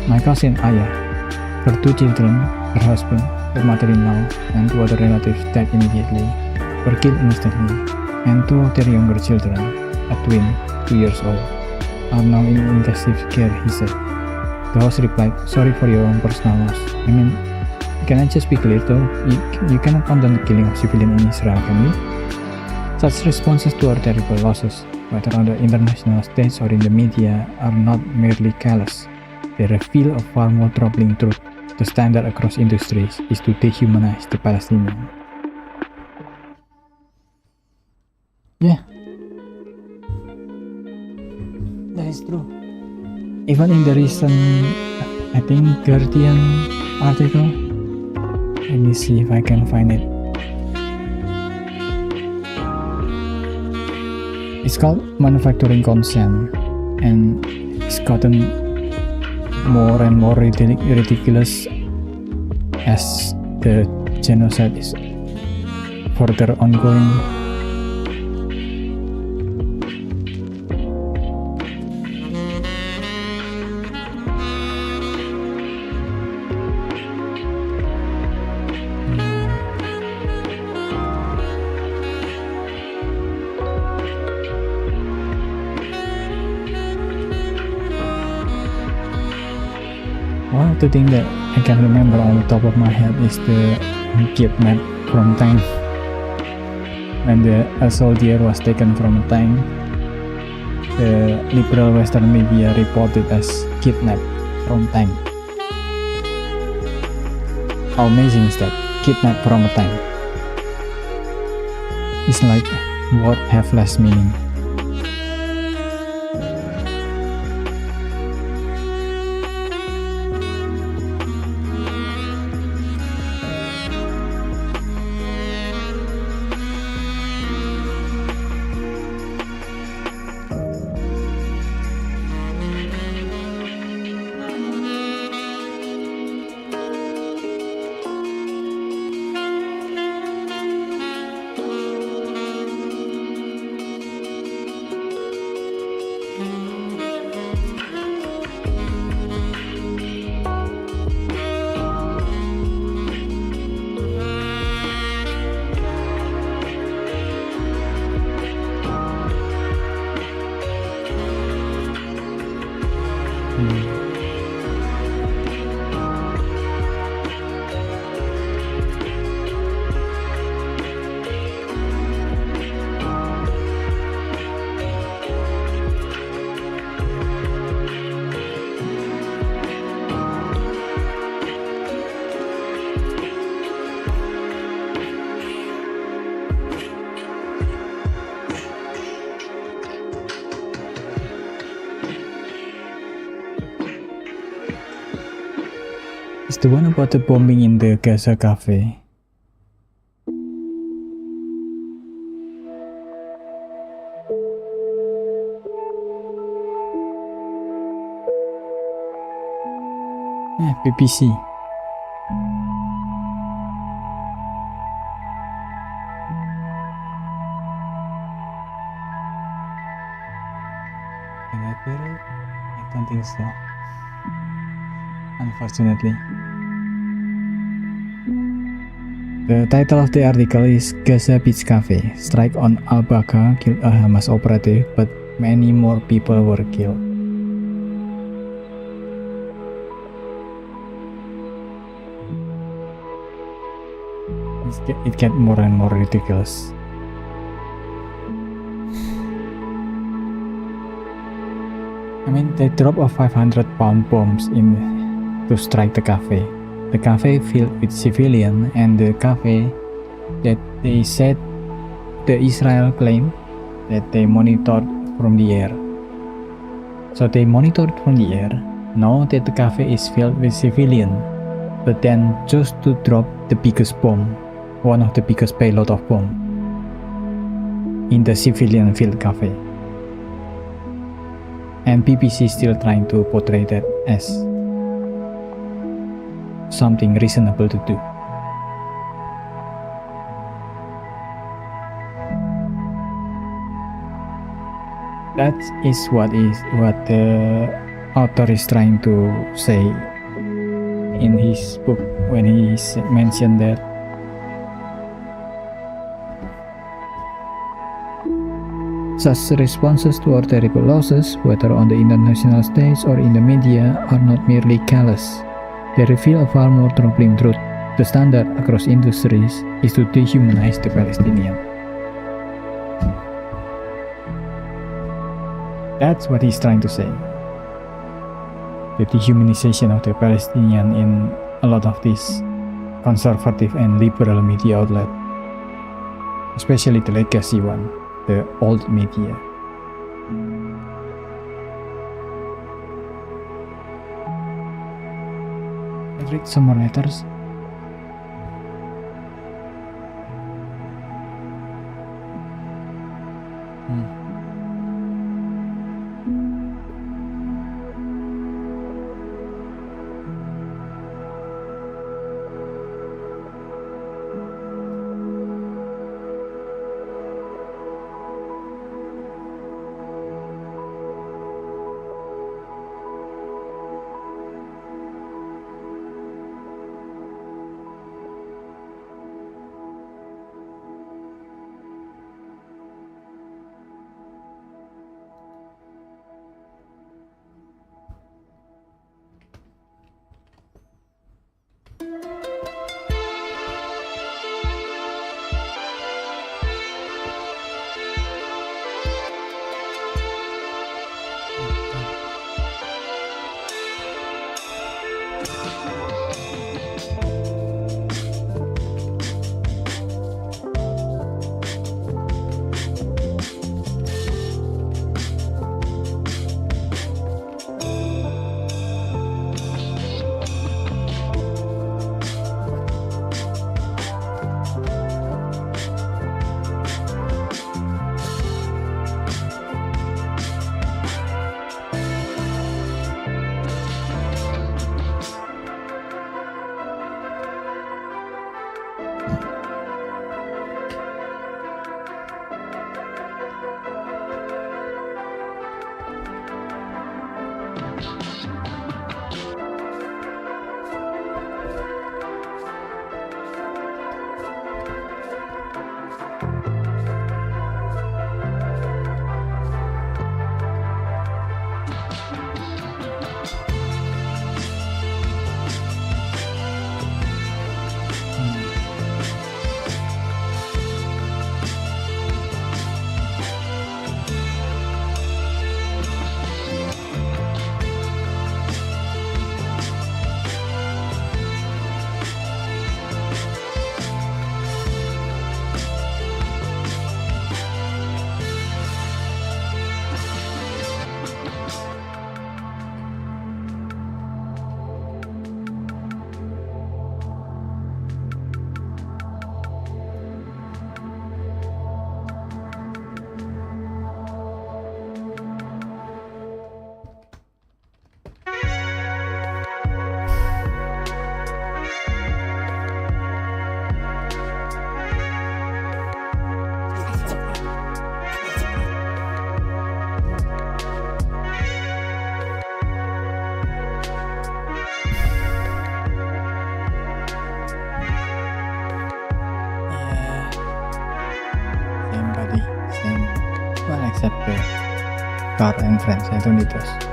My cousin Aya, her 2 children, her husband, her mother-in-law, and 2 other relatives died immediately, were killed instantly, and 2 of their younger children, a twin, 2 years old, are now in intensive care, he said. The host replied, "Sorry for your own personal loss. I mean, can I just be clear though? You cannot condone the killing of civilians in Israel, can we? Such responses to our terrible losses, whether on the international stage or in the media, are not merely callous. They reveal a far more troubling truth. The standard across industries is to dehumanize the Palestinian." Yeah, that is true. Even in the recent, I think, Guardian article, let me see if I can find it. It's called Manufacturing Consent, and it's gotten more and more ridiculous as the genocide is further ongoing. One of the things that I can remember on the top of my head is the kidnap from tank. When a soldier was taken from a tank, the liberal Western media reported as kidnap from tank. How amazing is that? Kidnap from a tank. It's like words have less meaning. It's the one about the bombing in the Gaza cafe. BBC. Can I bear it? I don't think so. Unfortunately. The title of the article is Gaza Beach Cafe. Strike on Al-Baqa killed a Hamas operative, but many more people were killed. It gets more and more ridiculous. I mean, they dropped a 500-pound bombs in to strike the cafe. The cafe filled with civilians, and the cafe that they said the Israel claimed that they monitored from the air. So they monitored from the air, know that the cafe is filled with civilians, but then chose to drop the biggest bomb, one of the biggest payload of bomb, in the civilian-filled cafe. And BBC is still trying to portray that as something reasonable to do. That is what the author is trying to say in his book when he mentioned that Such responses to our terrible losses, whether on the international stage or in the media, are not merely callous. They reveal a far more troubling truth. The standard across industries is to dehumanize the Palestinian. That's what he's trying to say. The dehumanization of the Palestinian in a lot of these conservative and liberal media outlets, especially the legacy one, the old media. Let's read some more letters. Except the car and friends, I don't need those.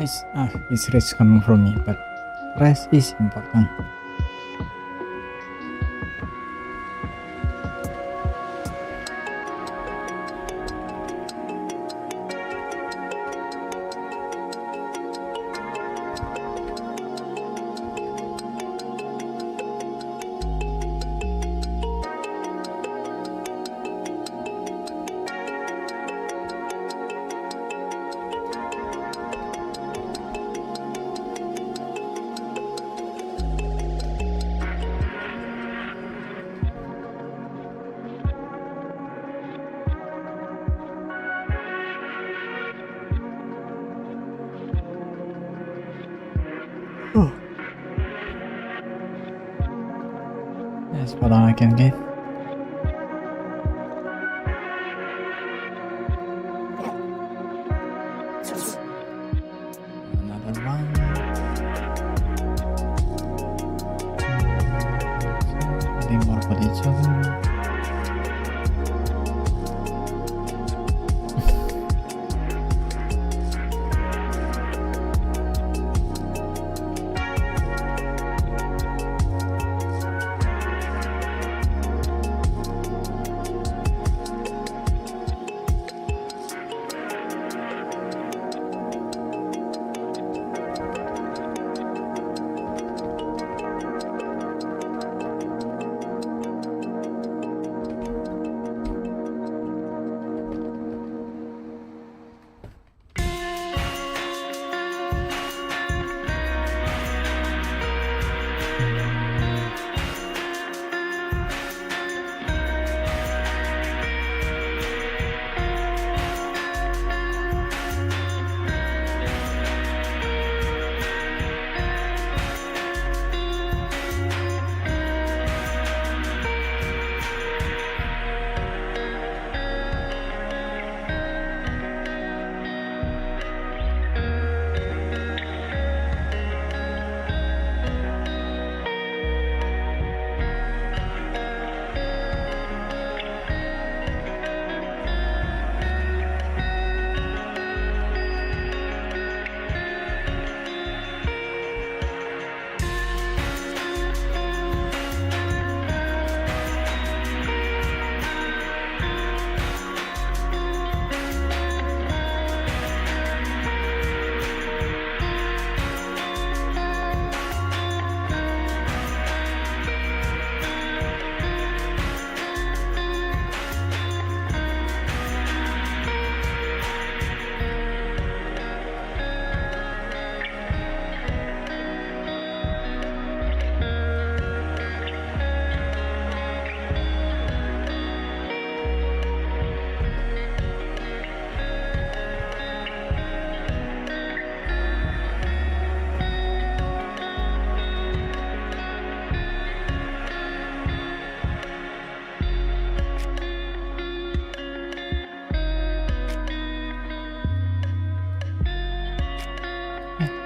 it's rich coming from me, but rest is important. That's what I can give. Another one. Adding more for each other.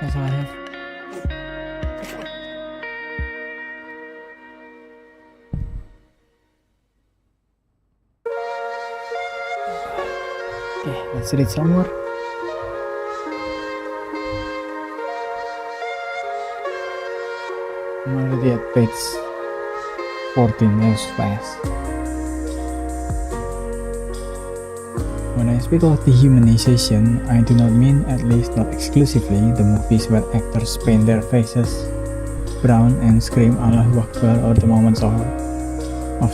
That's all I have. Okay, let's read some more. I'm already at page 14, that was fast. When I speak of dehumanization, I do not mean, at least not exclusively, the movies where actors paint their faces brown and scream Allahu Akbar, or the moments of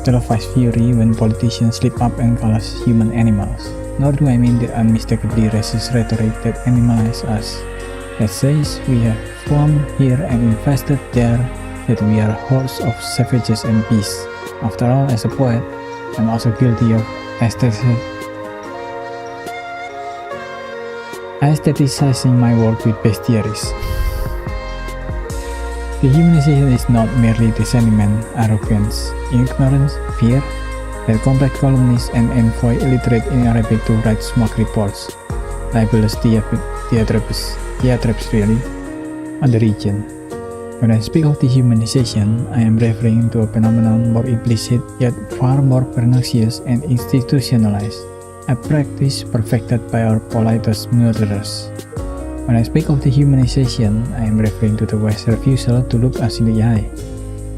televised fury when politicians slip up and call us human animals. Nor do I mean the unmistakably racist rhetoric that animalizes us, that says we have swarmed here and infested there, that we are hordes of savages and beasts. After all, as a poet, I'm also guilty of aestheticizing my work with bestiaries. Dehumanization is not merely the sentiment, arrogance, ignorance, fear that complex columnists and envoy illiterate in Arabic to write smug reports, libelous diatribes really, on the region. When I speak of dehumanization, I am referring to a phenomenon more implicit yet far more pernicious and institutionalized, a practice perfected by our politest murderers. When I speak of dehumanization, I am referring to the West's refusal to look us in the eye.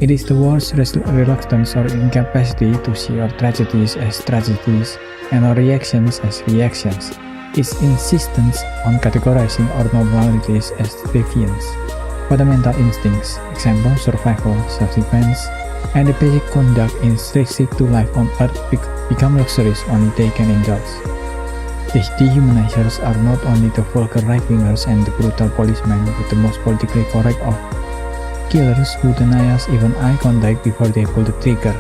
It is the world's reluctance or incapacity to see our tragedies as tragedies and our reactions as reactions. Its insistence on categorizing our normalities as deviance, fundamental instincts, example survival, self-defense, and the basic conduct intrinsic to life on earth become luxuries only they can indulge. These dehumanizers are not only the vulgar right-wingers and the brutal policemen, but the most politically correct of killers who deny us even eye contact before they pull the trigger,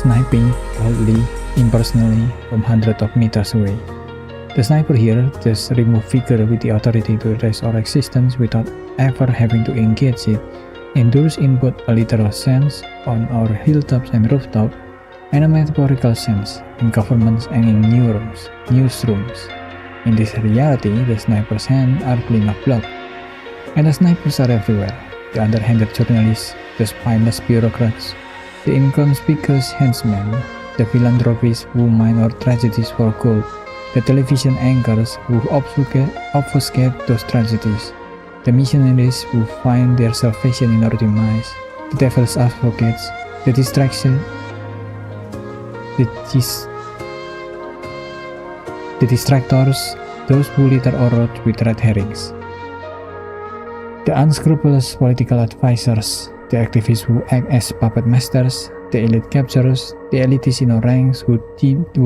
sniping boldly, impersonally from hundreds of meters away. The sniper here, this removed figure with the authority to erase our existence without ever having to engage it, endures in both a literal sense on our hilltops and rooftops, and a metaphorical sense in governments and in newsrooms. In this reality, the sniper's hands are clean of blood, and the snipers are everywhere. The underhanded journalists, the spineless bureaucrats, the inconspicuous henchmen, the philanthropists who mine our tragedies for gold, the television anchors who obfuscate those tragedies, the missionaries who find their salvation in our demise, the devil's advocates, the distractors, those who litter our roads with red herrings, the unscrupulous political advisors, the activists who act as puppet masters, the elite capturers, the elites in our ranks who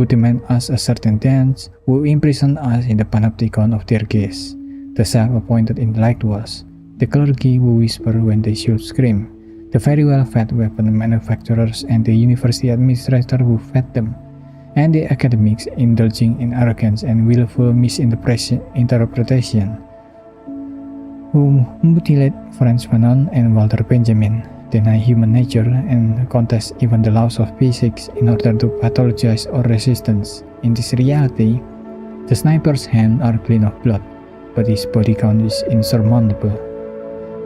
demand us a certain dance, who imprison us in the panopticon of their gaze, the self-appointed intellectuals, the clergy who whisper when they should scream, the very well-fed weapon manufacturers and the university administrators who fed them, and the academics indulging in arrogance and willful misinterpretation, who mutilate Frantz Fanon and Walter Benjamin, deny human nature, and contest even the laws of physics in order to pathologize our resistance. In this reality, the sniper's hands are clean of blood, but his body count is insurmountable.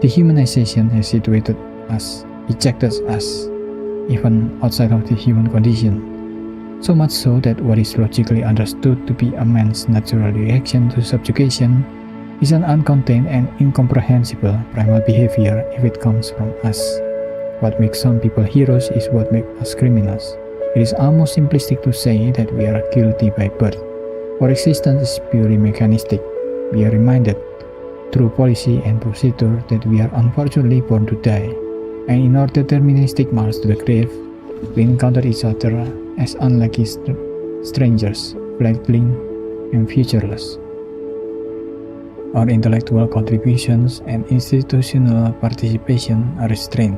Dehumanization has ejected us, even outside of the human condition, so much so that what is logically understood to be a man's natural reaction to subjugation is an uncontained and incomprehensible primal behavior if it comes from us. What makes some people heroes is what makes us criminals. It is almost simplistic to say that we are guilty by birth. Our existence is purely mechanistic. We are reminded, through policy and procedure, that we are unfortunately born to die, and in our deterministic march to the grave, we encounter each other as unlucky strangers, fledgling and futureless. Our intellectual contributions and institutional participation are restrained.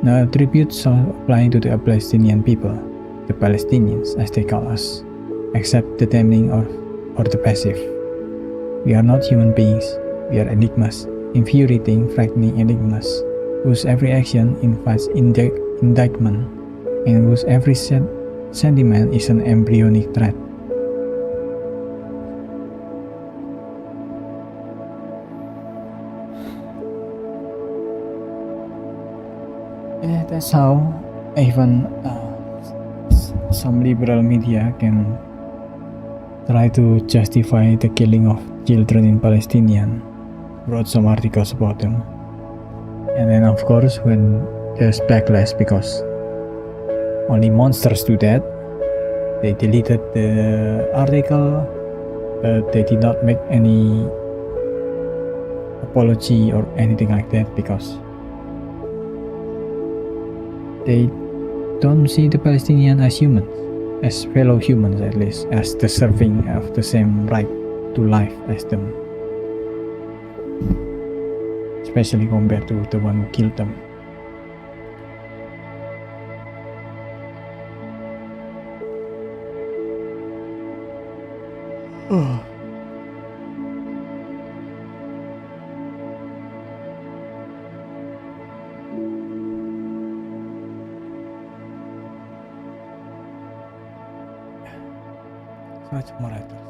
No attributes apply to the Palestinian people, the Palestinians as they call us, except the damning or the passive. We are not human beings, we are enigmas, infuriating, frightening enigmas, whose every action invites indictment, and whose every sentiment is an embryonic threat. That's how even some liberal media can try to justify the killing of children in Palestine. Wrote some articles about them, and then of course when there's backlash because only monsters do that, they deleted the article, but they did not make any apology or anything like that because they don't see the Palestinians as humans, as fellow humans at least, as deserving of the same right to life as them, especially compared to the one who killed them. Much more writers.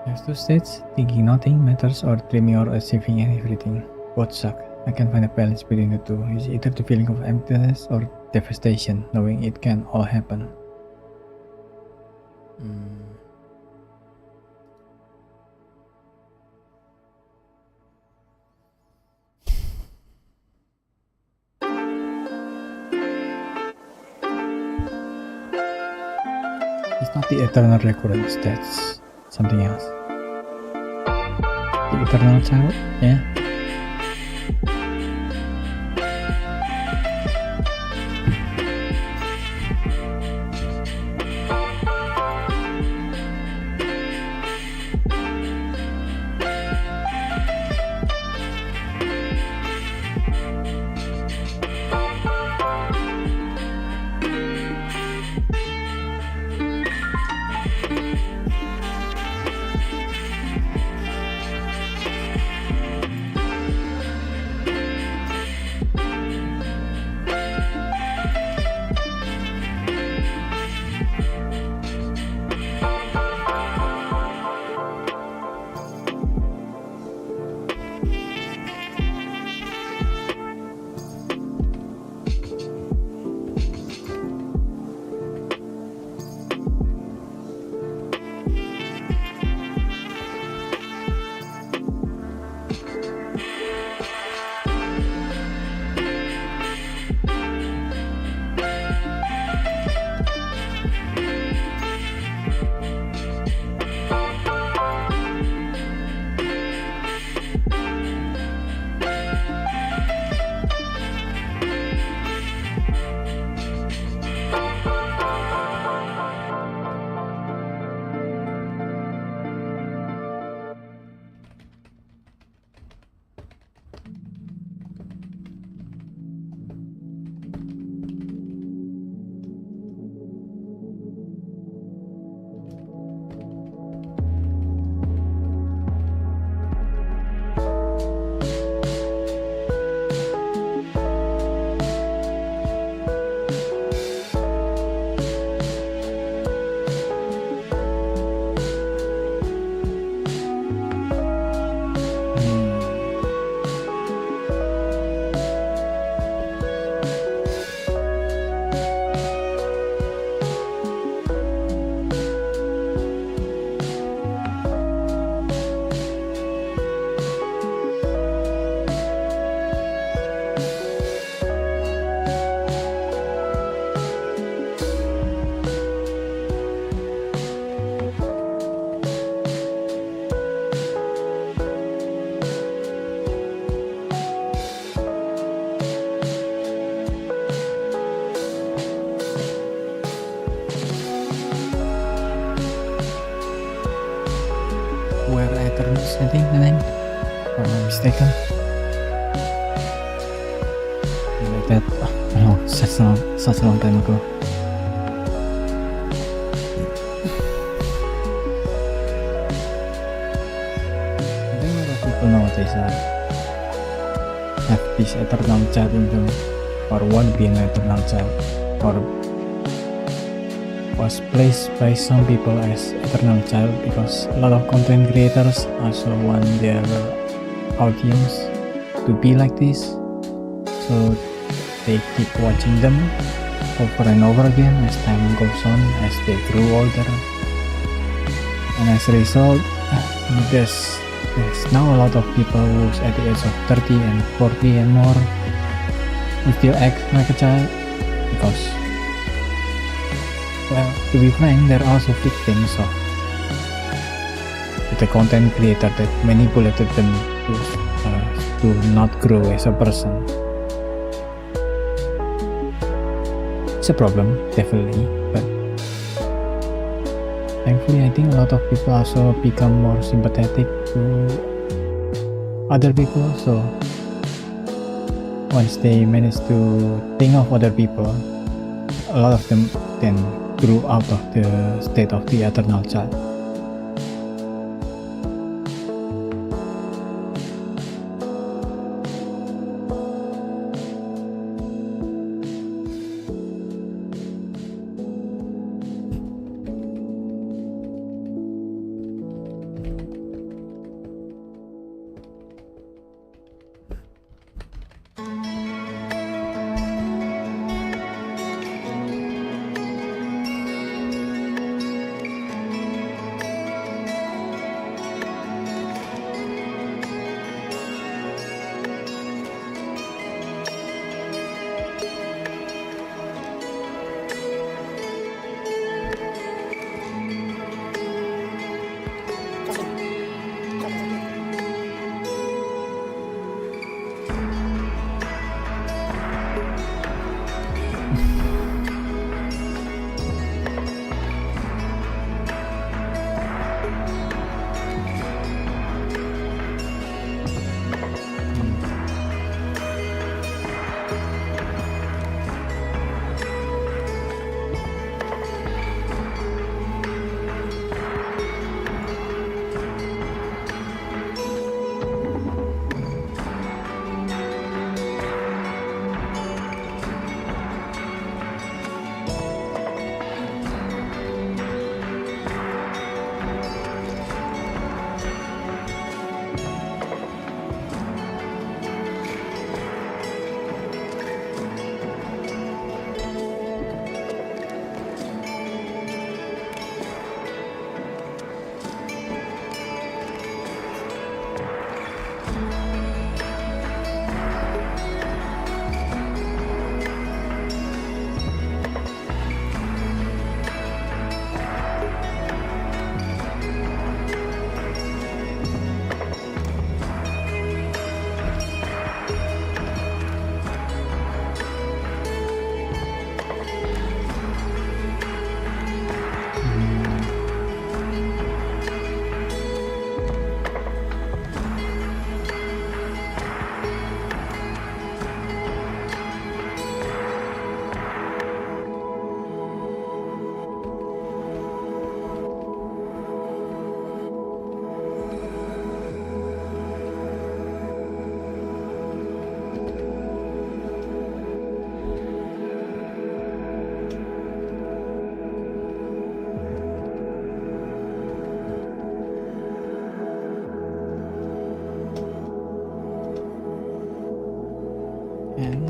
There's two states, thinking nothing matters or dreaming or achieving everything. Both suck. I can find a balance between the two. It's either the feeling of emptiness or devastation, knowing it can all happen. It's not the eternal recurrence, that's something else. The eternal child, yeah. Were Eternals, I think the name, if I'm not mistaken. Like that, such a long time ago. I think a lot of people nowadays have this eternal child in them, or want to be an eternal child, or was placed by some people as eternal child because a lot of content creators also want their audience to be like this, so they keep watching them over and over again as time goes on, as they grow older, and as a result there's now a lot of people who's at the age of 30 and 40 and more who still act like a child because, well, to be frank, they're also victims of the content creator that manipulated them to not grow as a person. It's a problem, definitely, but thankfully I think a lot of people also become more sympathetic to other people, so once they manage to think of other people, a lot of them then grew out of the state of the eternal child. And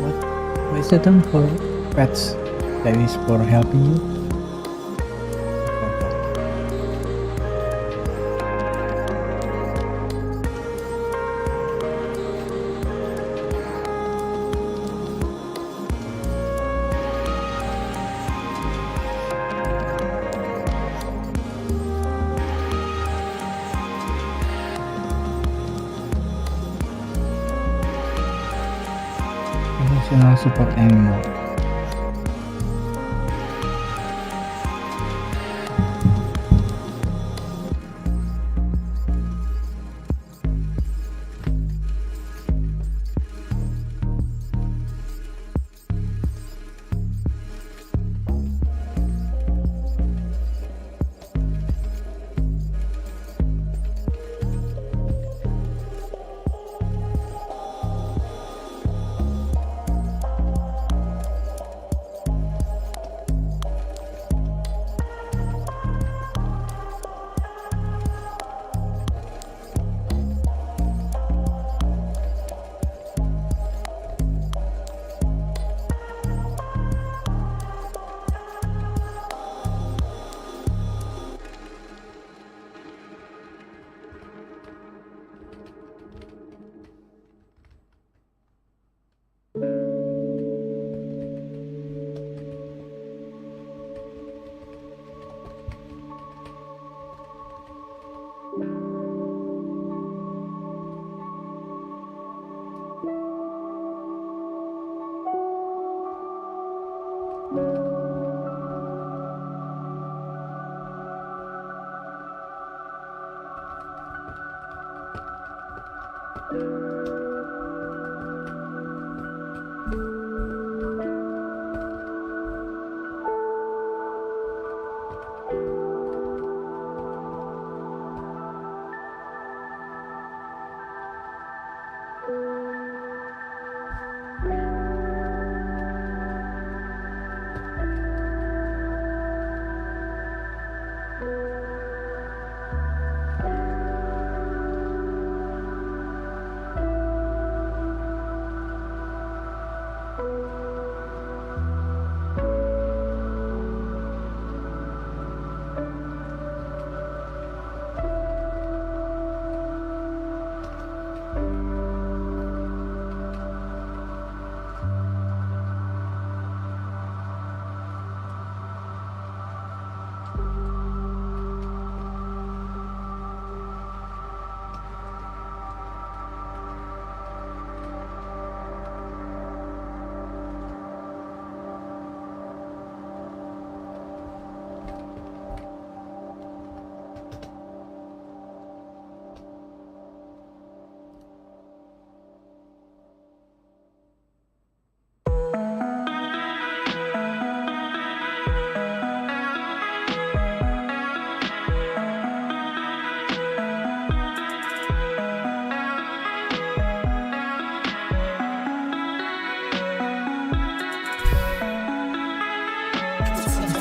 what is the term for pets that is for helping you? Emotional support animal.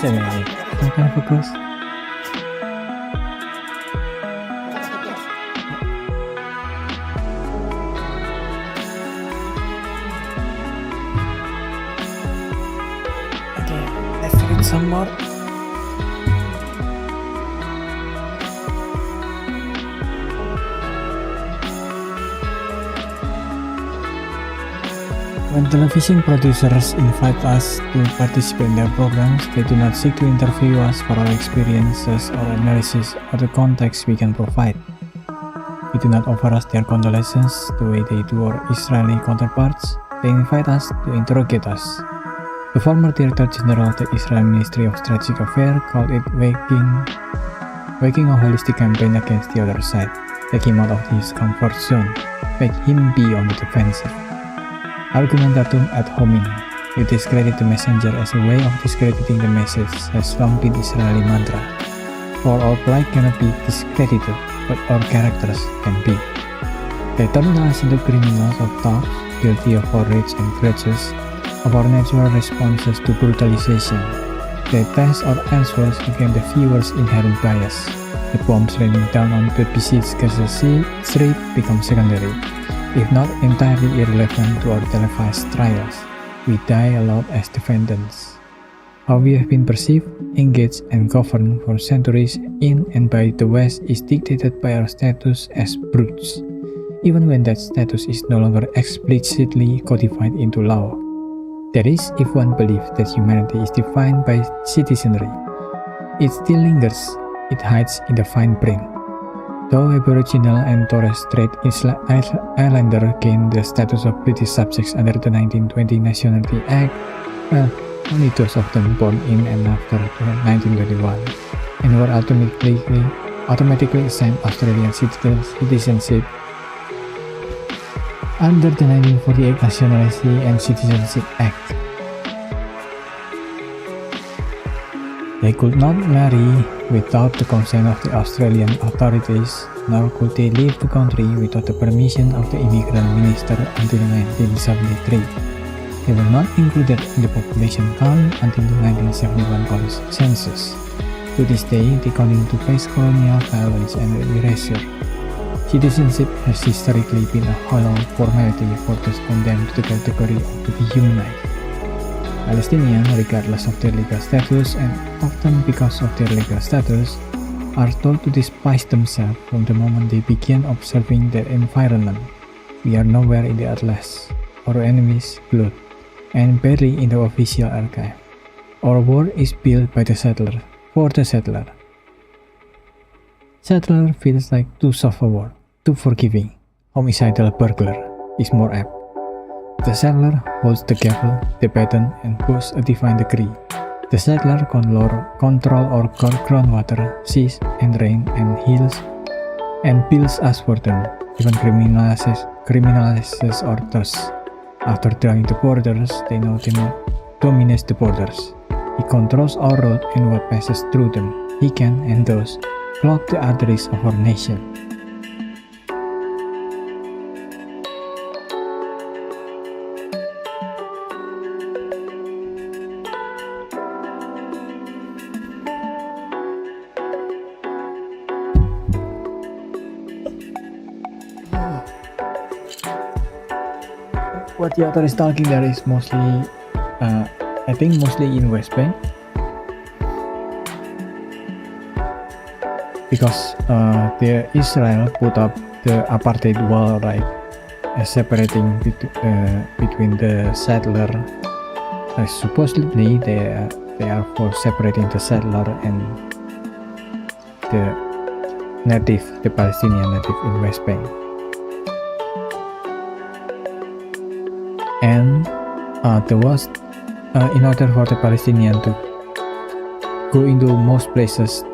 anyway, some kind of focus. Okay, let's read some more. When television producers invite us to participate in their programs, they do not seek to interview us for our experiences or analysis of the context we can provide. They do not offer us their condolences the way they do our Israeli counterparts. They invite us to interrogate us. The former Director General of the Israel Ministry of Strategic Affairs called it waking a holistic campaign against the other side, take him out of his comfort zone, make him be on the defensive. Argumentatum ad hominem. You discredit the messenger as a way of discrediting the message has long been Israeli mantra. For our plight cannot be discredited, but our characters can be. They turn us into criminals of thought, guilty of our rage and grudges, of our natural responses to brutalization. They test our answers against the viewer's inherent bias. The bombs raining down on the besieged Gaza Strip become secondary, if not entirely irrelevant to our televised trials. We die aloud as defendants. How we have been perceived, engaged, and governed for centuries in and by the West is dictated by our status as brutes, even when that status is no longer explicitly codified into law. That is, if one believes that humanity is defined by citizenry. It still lingers, it hides in the fine print. Though Aboriginal and Torres Strait Islander gained the status of British subjects under the 1920 Nationality Act, well, only those of them born in and after 1921, and were automatically assigned Australian citizenship under the 1948 Nationality and Citizenship Act. They could not marry without the consent of the Australian authorities, nor could they leave the country without the permission of the immigrant minister until 1973. They were not included in the population count until the 1971 census. To this day, they continue to face colonial violence and erasure. Citizenship has historically been a hollow formality for those condemned to the category of to be humanized. Palestinians, regardless of their legal status and often because of their legal status, are told to despise themselves from the moment they begin observing their environment. We are nowhere in the atlas, our enemy's blood, and barely in the official archive. Our war is built by the settler, for the settler. Settler feels like too soft a word, too forgiving. Homicidal burglar is more apt. The settler holds the gavel, the baton, and push a divine decree. The settler control our groundwater, seas, and rain, and heals and builds us for them, even criminalizes our thirst. After drawing the borders, they now dominate the borders. He controls our road and what passes through them. He can, and does, clog the arteries of our nation. What the author is talking there is mostly, I think mostly in West Bank, because Israel put up the apartheid wall, right, separating between the settler. Supposedly they are for separating the settler and the Palestinian native in West Bank. And there was, in order for the Palestinians to go into most places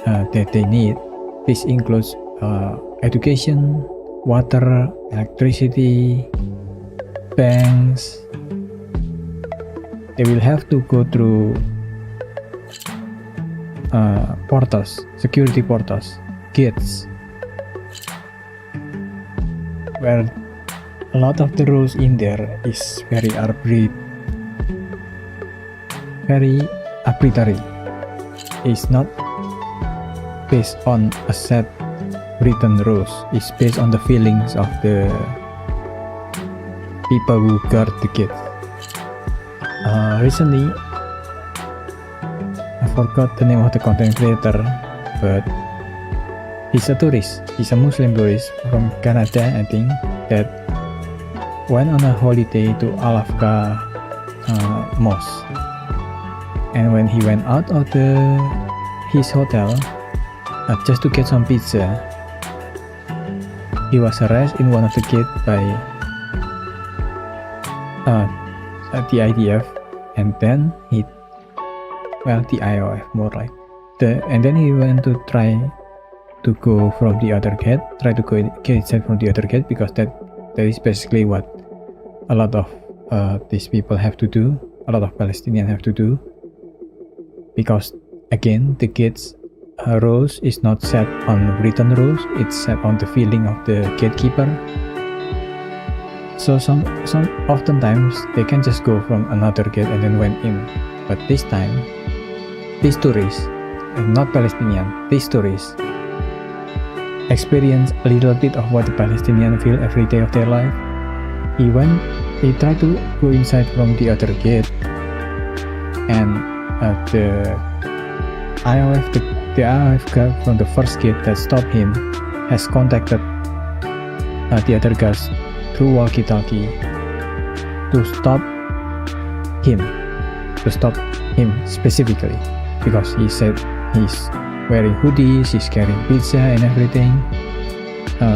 that they need, this includes education, water, electricity, banks. They will have to go through portals, security portals, gates, where a lot of the rules in there is very arbitrary. is not based on a set written rules. It's based on the feelings of the people who guard the gate. Recently, I forgot the name of the content creator, but he's a tourist. He's a Muslim tourist from Canada, I think, that went on a holiday to Al-Afqa mosque. And when he went out of his hotel just to get some pizza, he was arrested in one of the gates by the IDF, and then the IOF more like and then he went to try to go from the other gate, get inside from the other gate, because that is basically what a lot of these people have to do, a lot of Palestinians have to do, because again the gate's rules is not set on written rules, it's set on the feeling of the gatekeeper. So some oftentimes they can just go from another gate and then went in, but this time these tourists, not Palestinian, these tourists experience a little bit of what the Palestinians feel every day of their life. He tried to go inside from the other gate, and the IOF guard from the first gate that stopped him has contacted the other guards through walkie-talkie to stop him specifically, because he said he's wearing hoodies, he's carrying pizza and everything,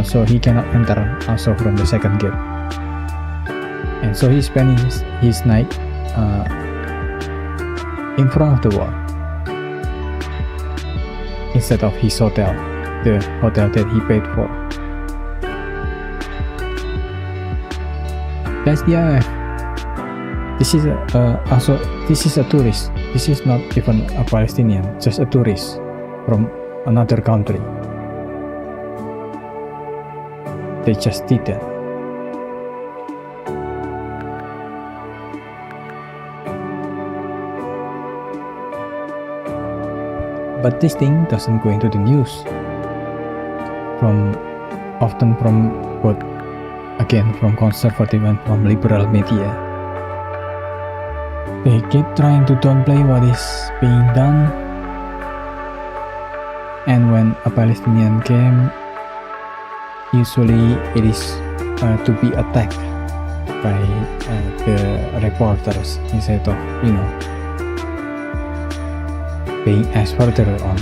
so he cannot enter also from the second gate. And so he spent his night in front of the wall instead of his hotel, the hotel that he paid for. That's the IF. This is a tourist. This is not even a Palestinian, just a tourist from another country. They just did that. But this thing doesn't go into the news from both, again, from conservative and from liberal media. They keep trying to downplay what is being done, and when a Palestinian came, usually it is to be attacked by the reporters instead of being as further on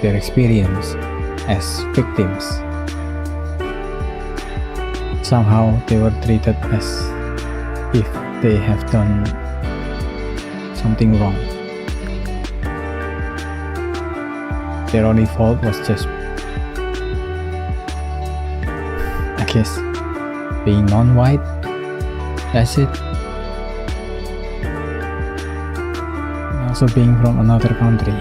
their experience as victims. Somehow they were treated as if they have done something wrong. Their only fault was just, I guess, being non-white. That's it. And also being from another country.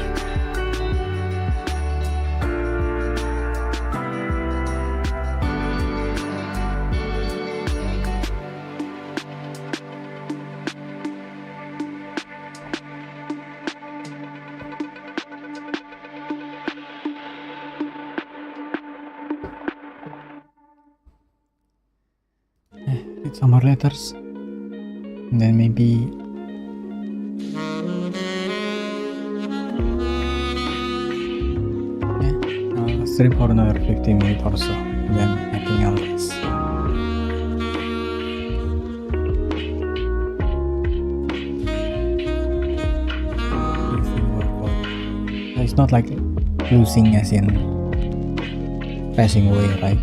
Read some more letters, and then maybe I'll stream for another 15 minutes or so, and then I think I'll rest. It's not like losing as in passing away, right?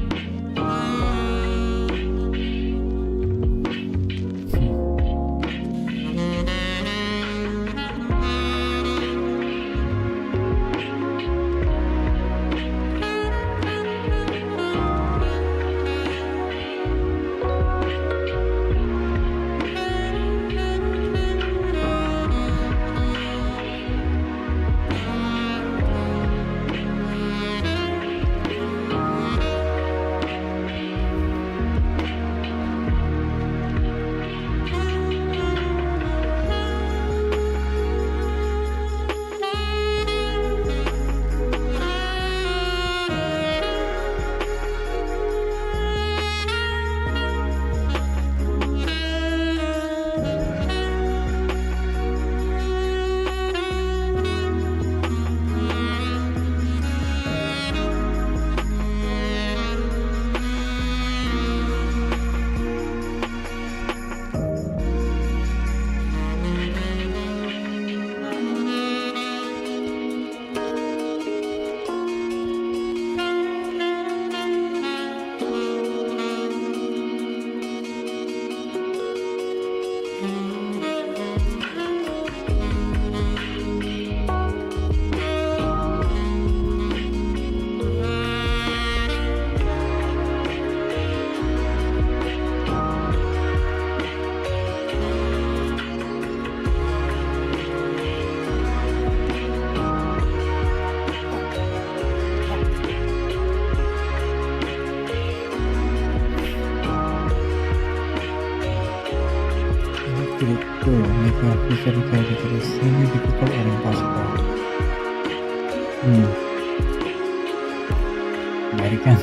to make your future reality extremely difficult or impossible. American.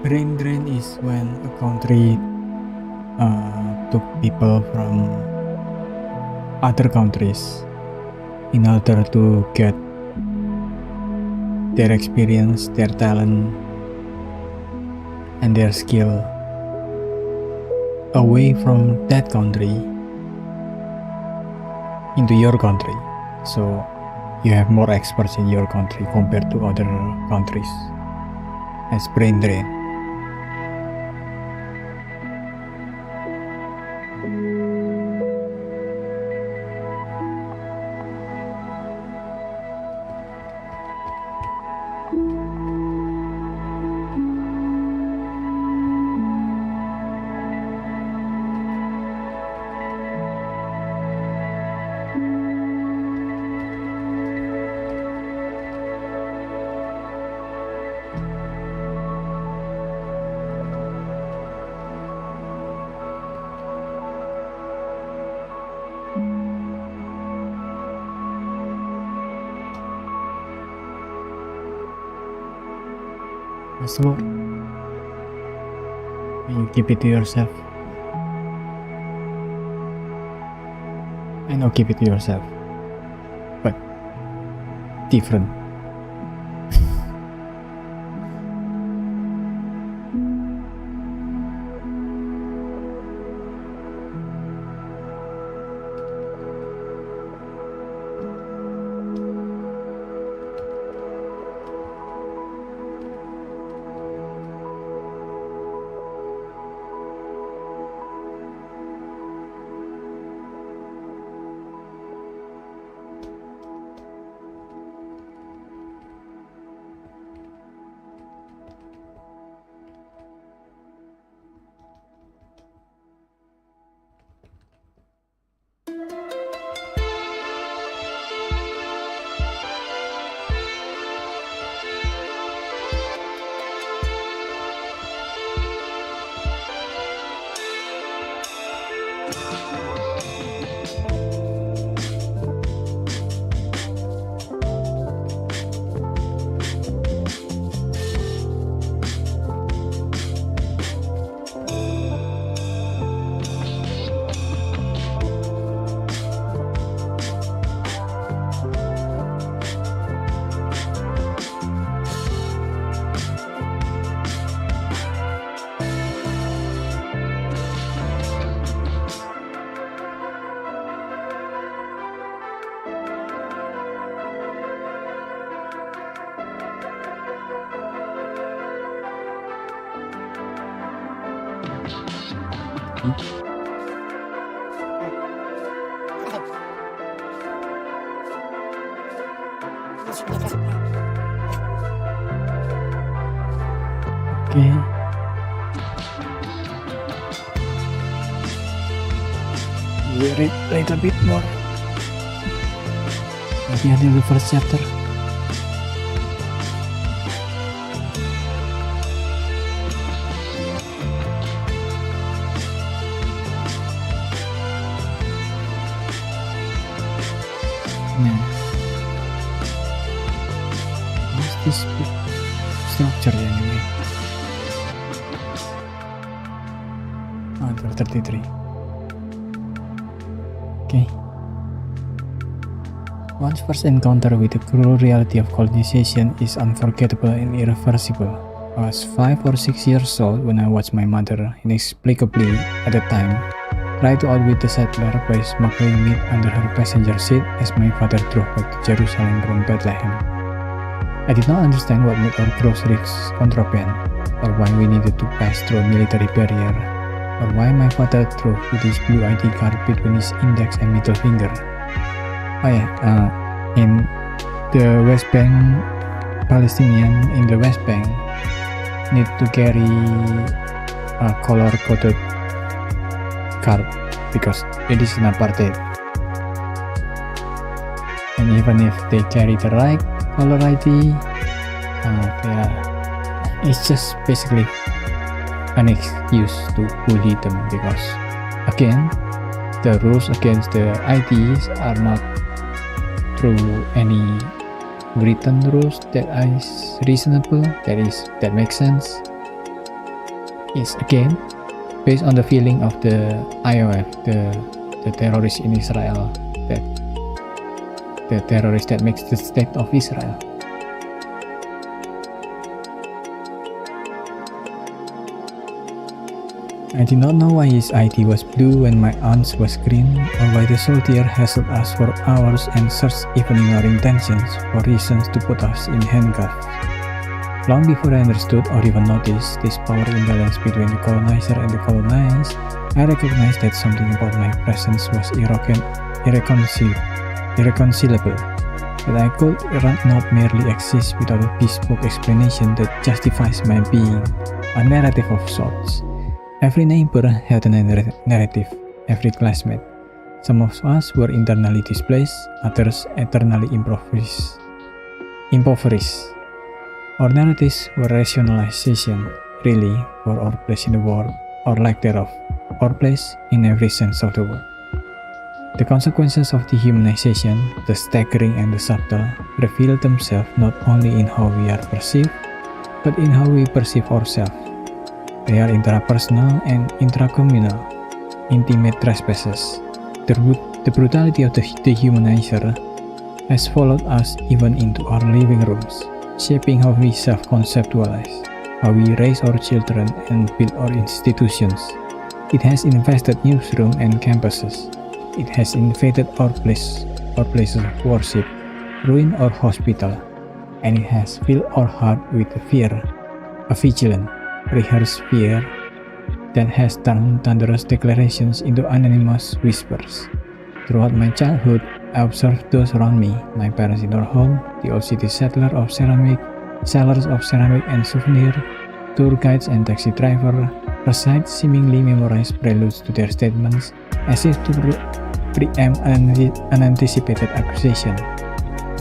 Brain drain is when a country took people from other countries in order to get their experience, their talent, and their skill away from that country into your country. So you have more experts in your country compared to other countries. As brain drain. First of all, you keep it to yourself. I know keep it to yourself, but different. Okay. You read a little bit more. Maybe until the first chapter. Nah, what's this structure anyway? Oh, 33. Okay. One's first encounter with the cruel reality of colonization is unforgettable and irreversible. I was 5 or 6 years old when I watched my mother, inexplicably at the time, try to outwit the settler by smuggling meat under her passenger seat as my father drove back to Jerusalem from Bethlehem. I did not understand what made our groceries contraband, or why we needed to pass through a military barrier, or why my father drove with his blue ID card between his index and middle finger. Oh yeah, in the West Bank, Palestinian in the West Bank need to carry a color-coded card because it is an apartheid. And even if they carry the right color ID, it's just basically an excuse to bully them because, again, the rules against the IDs are not through any written rules that is reasonable, that makes sense. It's again based on the feeling of the IOF, the terrorists in Israel, that the terrorist that makes the state of Israel. I did not know why his ID was blue and my aunt's was green, or why the soldier hassled us for hours and searched even in our intentions for reasons to put us in handcuffs. Long before I understood or even noticed this power imbalance between the colonizer and the colonized, I recognized that something about my presence was irreconcilable, that I could not merely exist without a bespoke explanation that justifies my being, a narrative of sorts. Every neighbor had a narrative, every classmate. Some of us were internally displaced, others eternally impoverished. Our narratives were rationalization, really, for our place in the world, or lack thereof, our place in every sense of the word. The consequences of dehumanization, the staggering and the subtle, reveal themselves not only in how we are perceived, but in how we perceive ourselves. They are intrapersonal and intracommunal, intimate trespasses. The brutality of the dehumanizer has followed us even into our living rooms, shaping how we self-conceptualize, how we raise our children and build our institutions. It has infested newsrooms and campuses. It has invaded our places of worship, ruined our hospital, and it has filled our heart with fear, a vigilant, rehearsed fear that has turned thunderous declarations into anonymous whispers. Throughout my childhood, I observed those around me, my parents in our home, the old city sellers of ceramic and souvenir, tour guides and taxi driver, recite seemingly memorized preludes to their statements as if to preempt an anticipated accusation.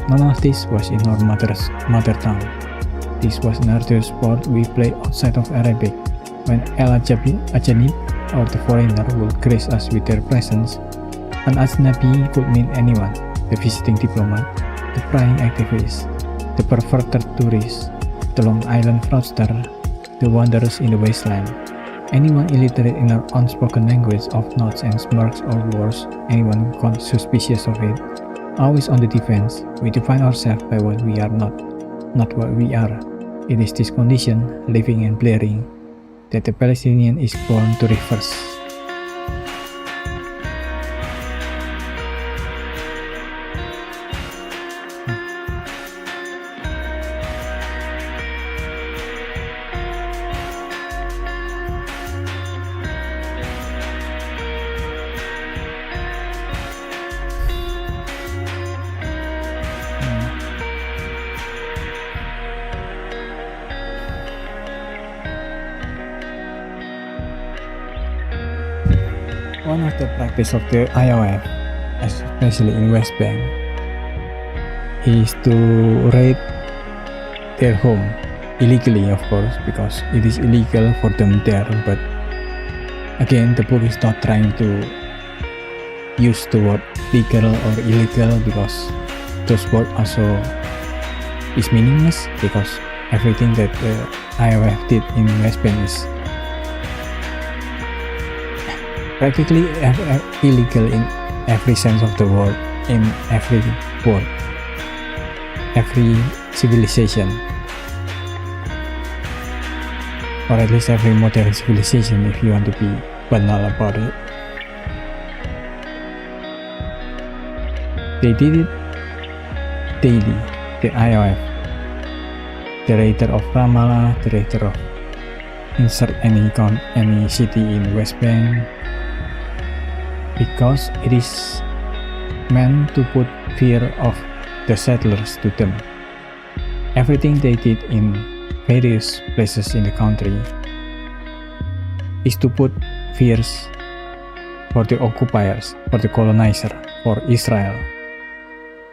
None of this was in our mother tongue. This was an arduous sport we played outside of Arabic. When El Ajanib, or the foreigner, would grace us with their presence, an Ajnabi could mean anyone: the visiting diplomat, the prying activist, the perverted tourist, the Long Island fraudster, the wanderers in the wasteland, anyone illiterate in our unspoken language of nods and smirks, or worse, anyone suspicious of it. Always on the defense, we define ourselves by what we are not what we are. It is this condition, living and blaring, that the Palestinian is born to reverse. One of the practice of the IOF, especially in West Bank, is to raid their home illegally, of course, because it is illegal for them there. But again, the book is not trying to use the word legal or illegal because those words also is meaningless because everything that the IOF did in West Bank is practically illegal in every sense of the word, in every world, every civilization, or at least every modern civilization if you want to be banal about it. They did it daily, the IOF, the raider of Ramallah, the raider of insert any city in West Bank, because it is meant to put fear of the settlers to them. Everything they did in various places in the country is to put fears for the occupiers, for the colonizer, for Israel.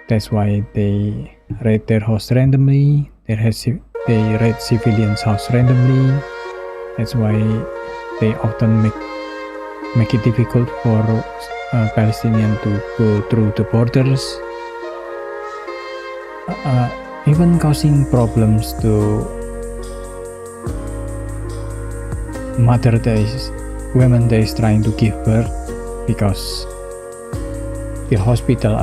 That's why they raid their house randomly, they raid civilians' house randomly. That's why they often make it difficult for Palestinians to go through the borders, even causing problems to women that is trying to give birth, because the hospital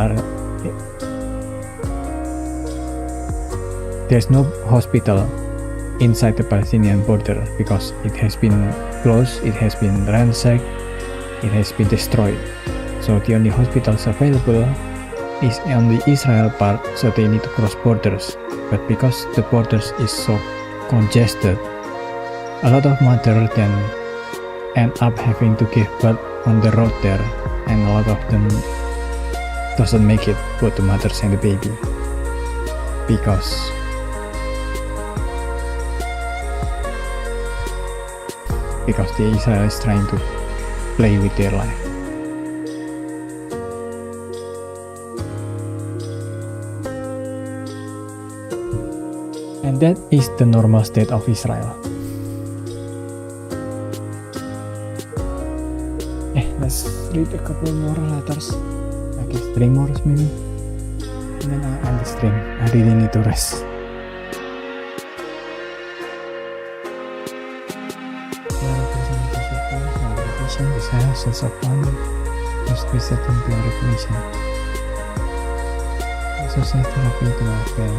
there's no hospital inside the Palestinian border because it has been closed, it has been ransacked, it has been destroyed. So the only hospitals available is on the Israel part, so they need to cross borders. But because the borders is so congested, a lot of mothers then end up having to give birth on the road there, and a lot of them doesn't make it, both the mothers and the baby, because the Israel is trying to play with their life. And that is the normal state of Israel. Let's read a couple more letters. I guess 3 more maybe. And then I'll end the stream. I really need to rest. Desire, sense of fun, must be set into a recognition. Social therapy to avail.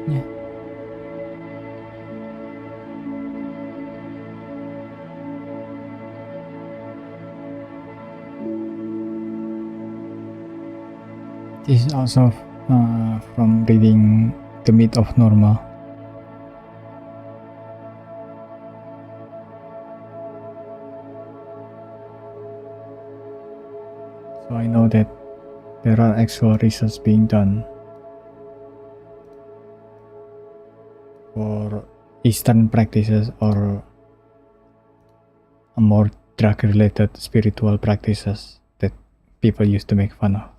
Yeah. This is also from reading The Myth of Normal. So I know that there are actual research being done for Eastern practices or more drug-related spiritual practices that people used to make fun of.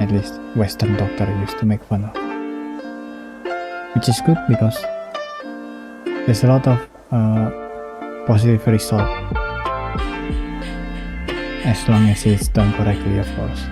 At least Western doctor used to make fun of. Which is good because there's a lot of positive result as long as it's done correctly, of course.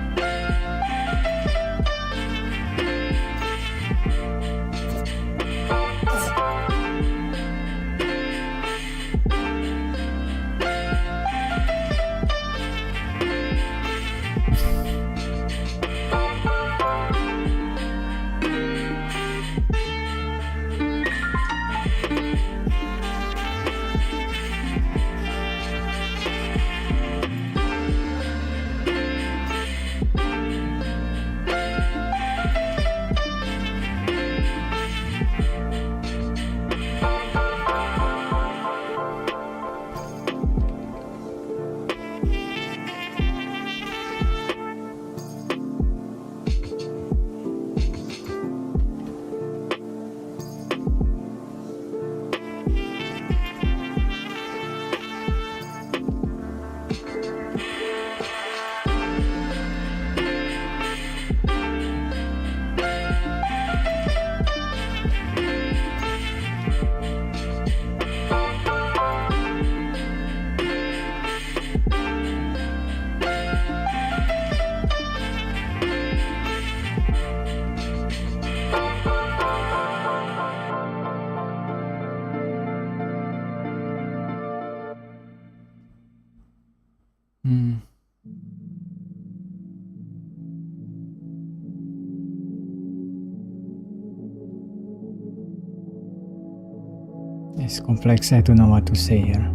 It's complex, I don't know what to say here.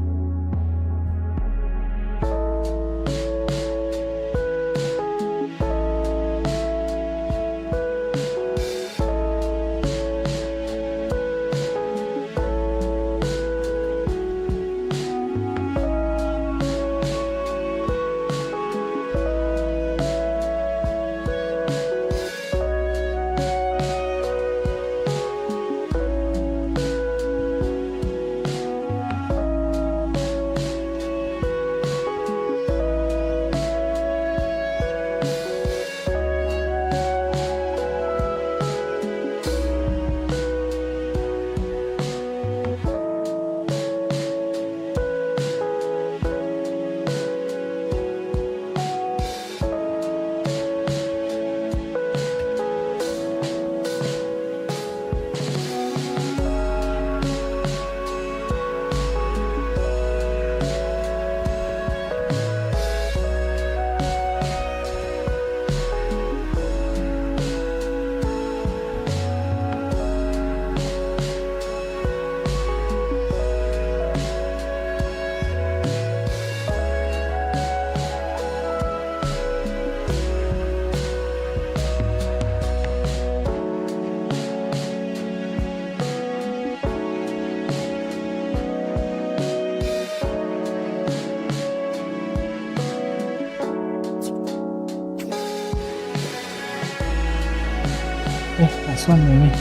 Last one maybe.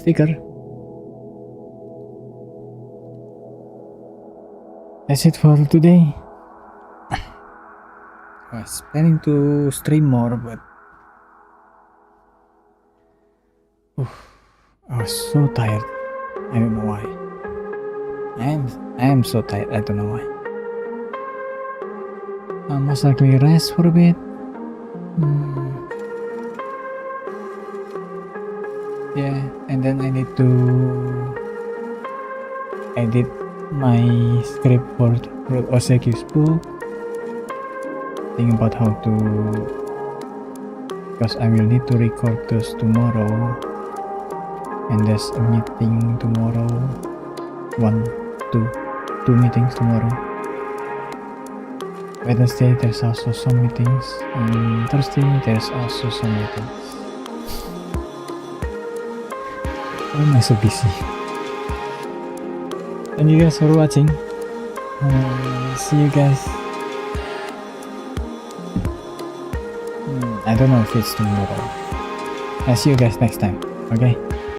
speaker. That's it for today. I was planning to stream more, but I was so tired. I don't know why. I am so tired. I don't know why. I most likely rest for a bit. Yeah, and then I need to edit my script for Oseki's book. Think about how to, because I will need to record those tomorrow, and there's a meeting tomorrow. Two meetings tomorrow. Wednesday there's also some meetings, and Thursday there's also some meetings. Why am I so busy? Thank you guys for watching. See you guys. I don't know if it's tomorrow. I'll see you guys next time. Okay.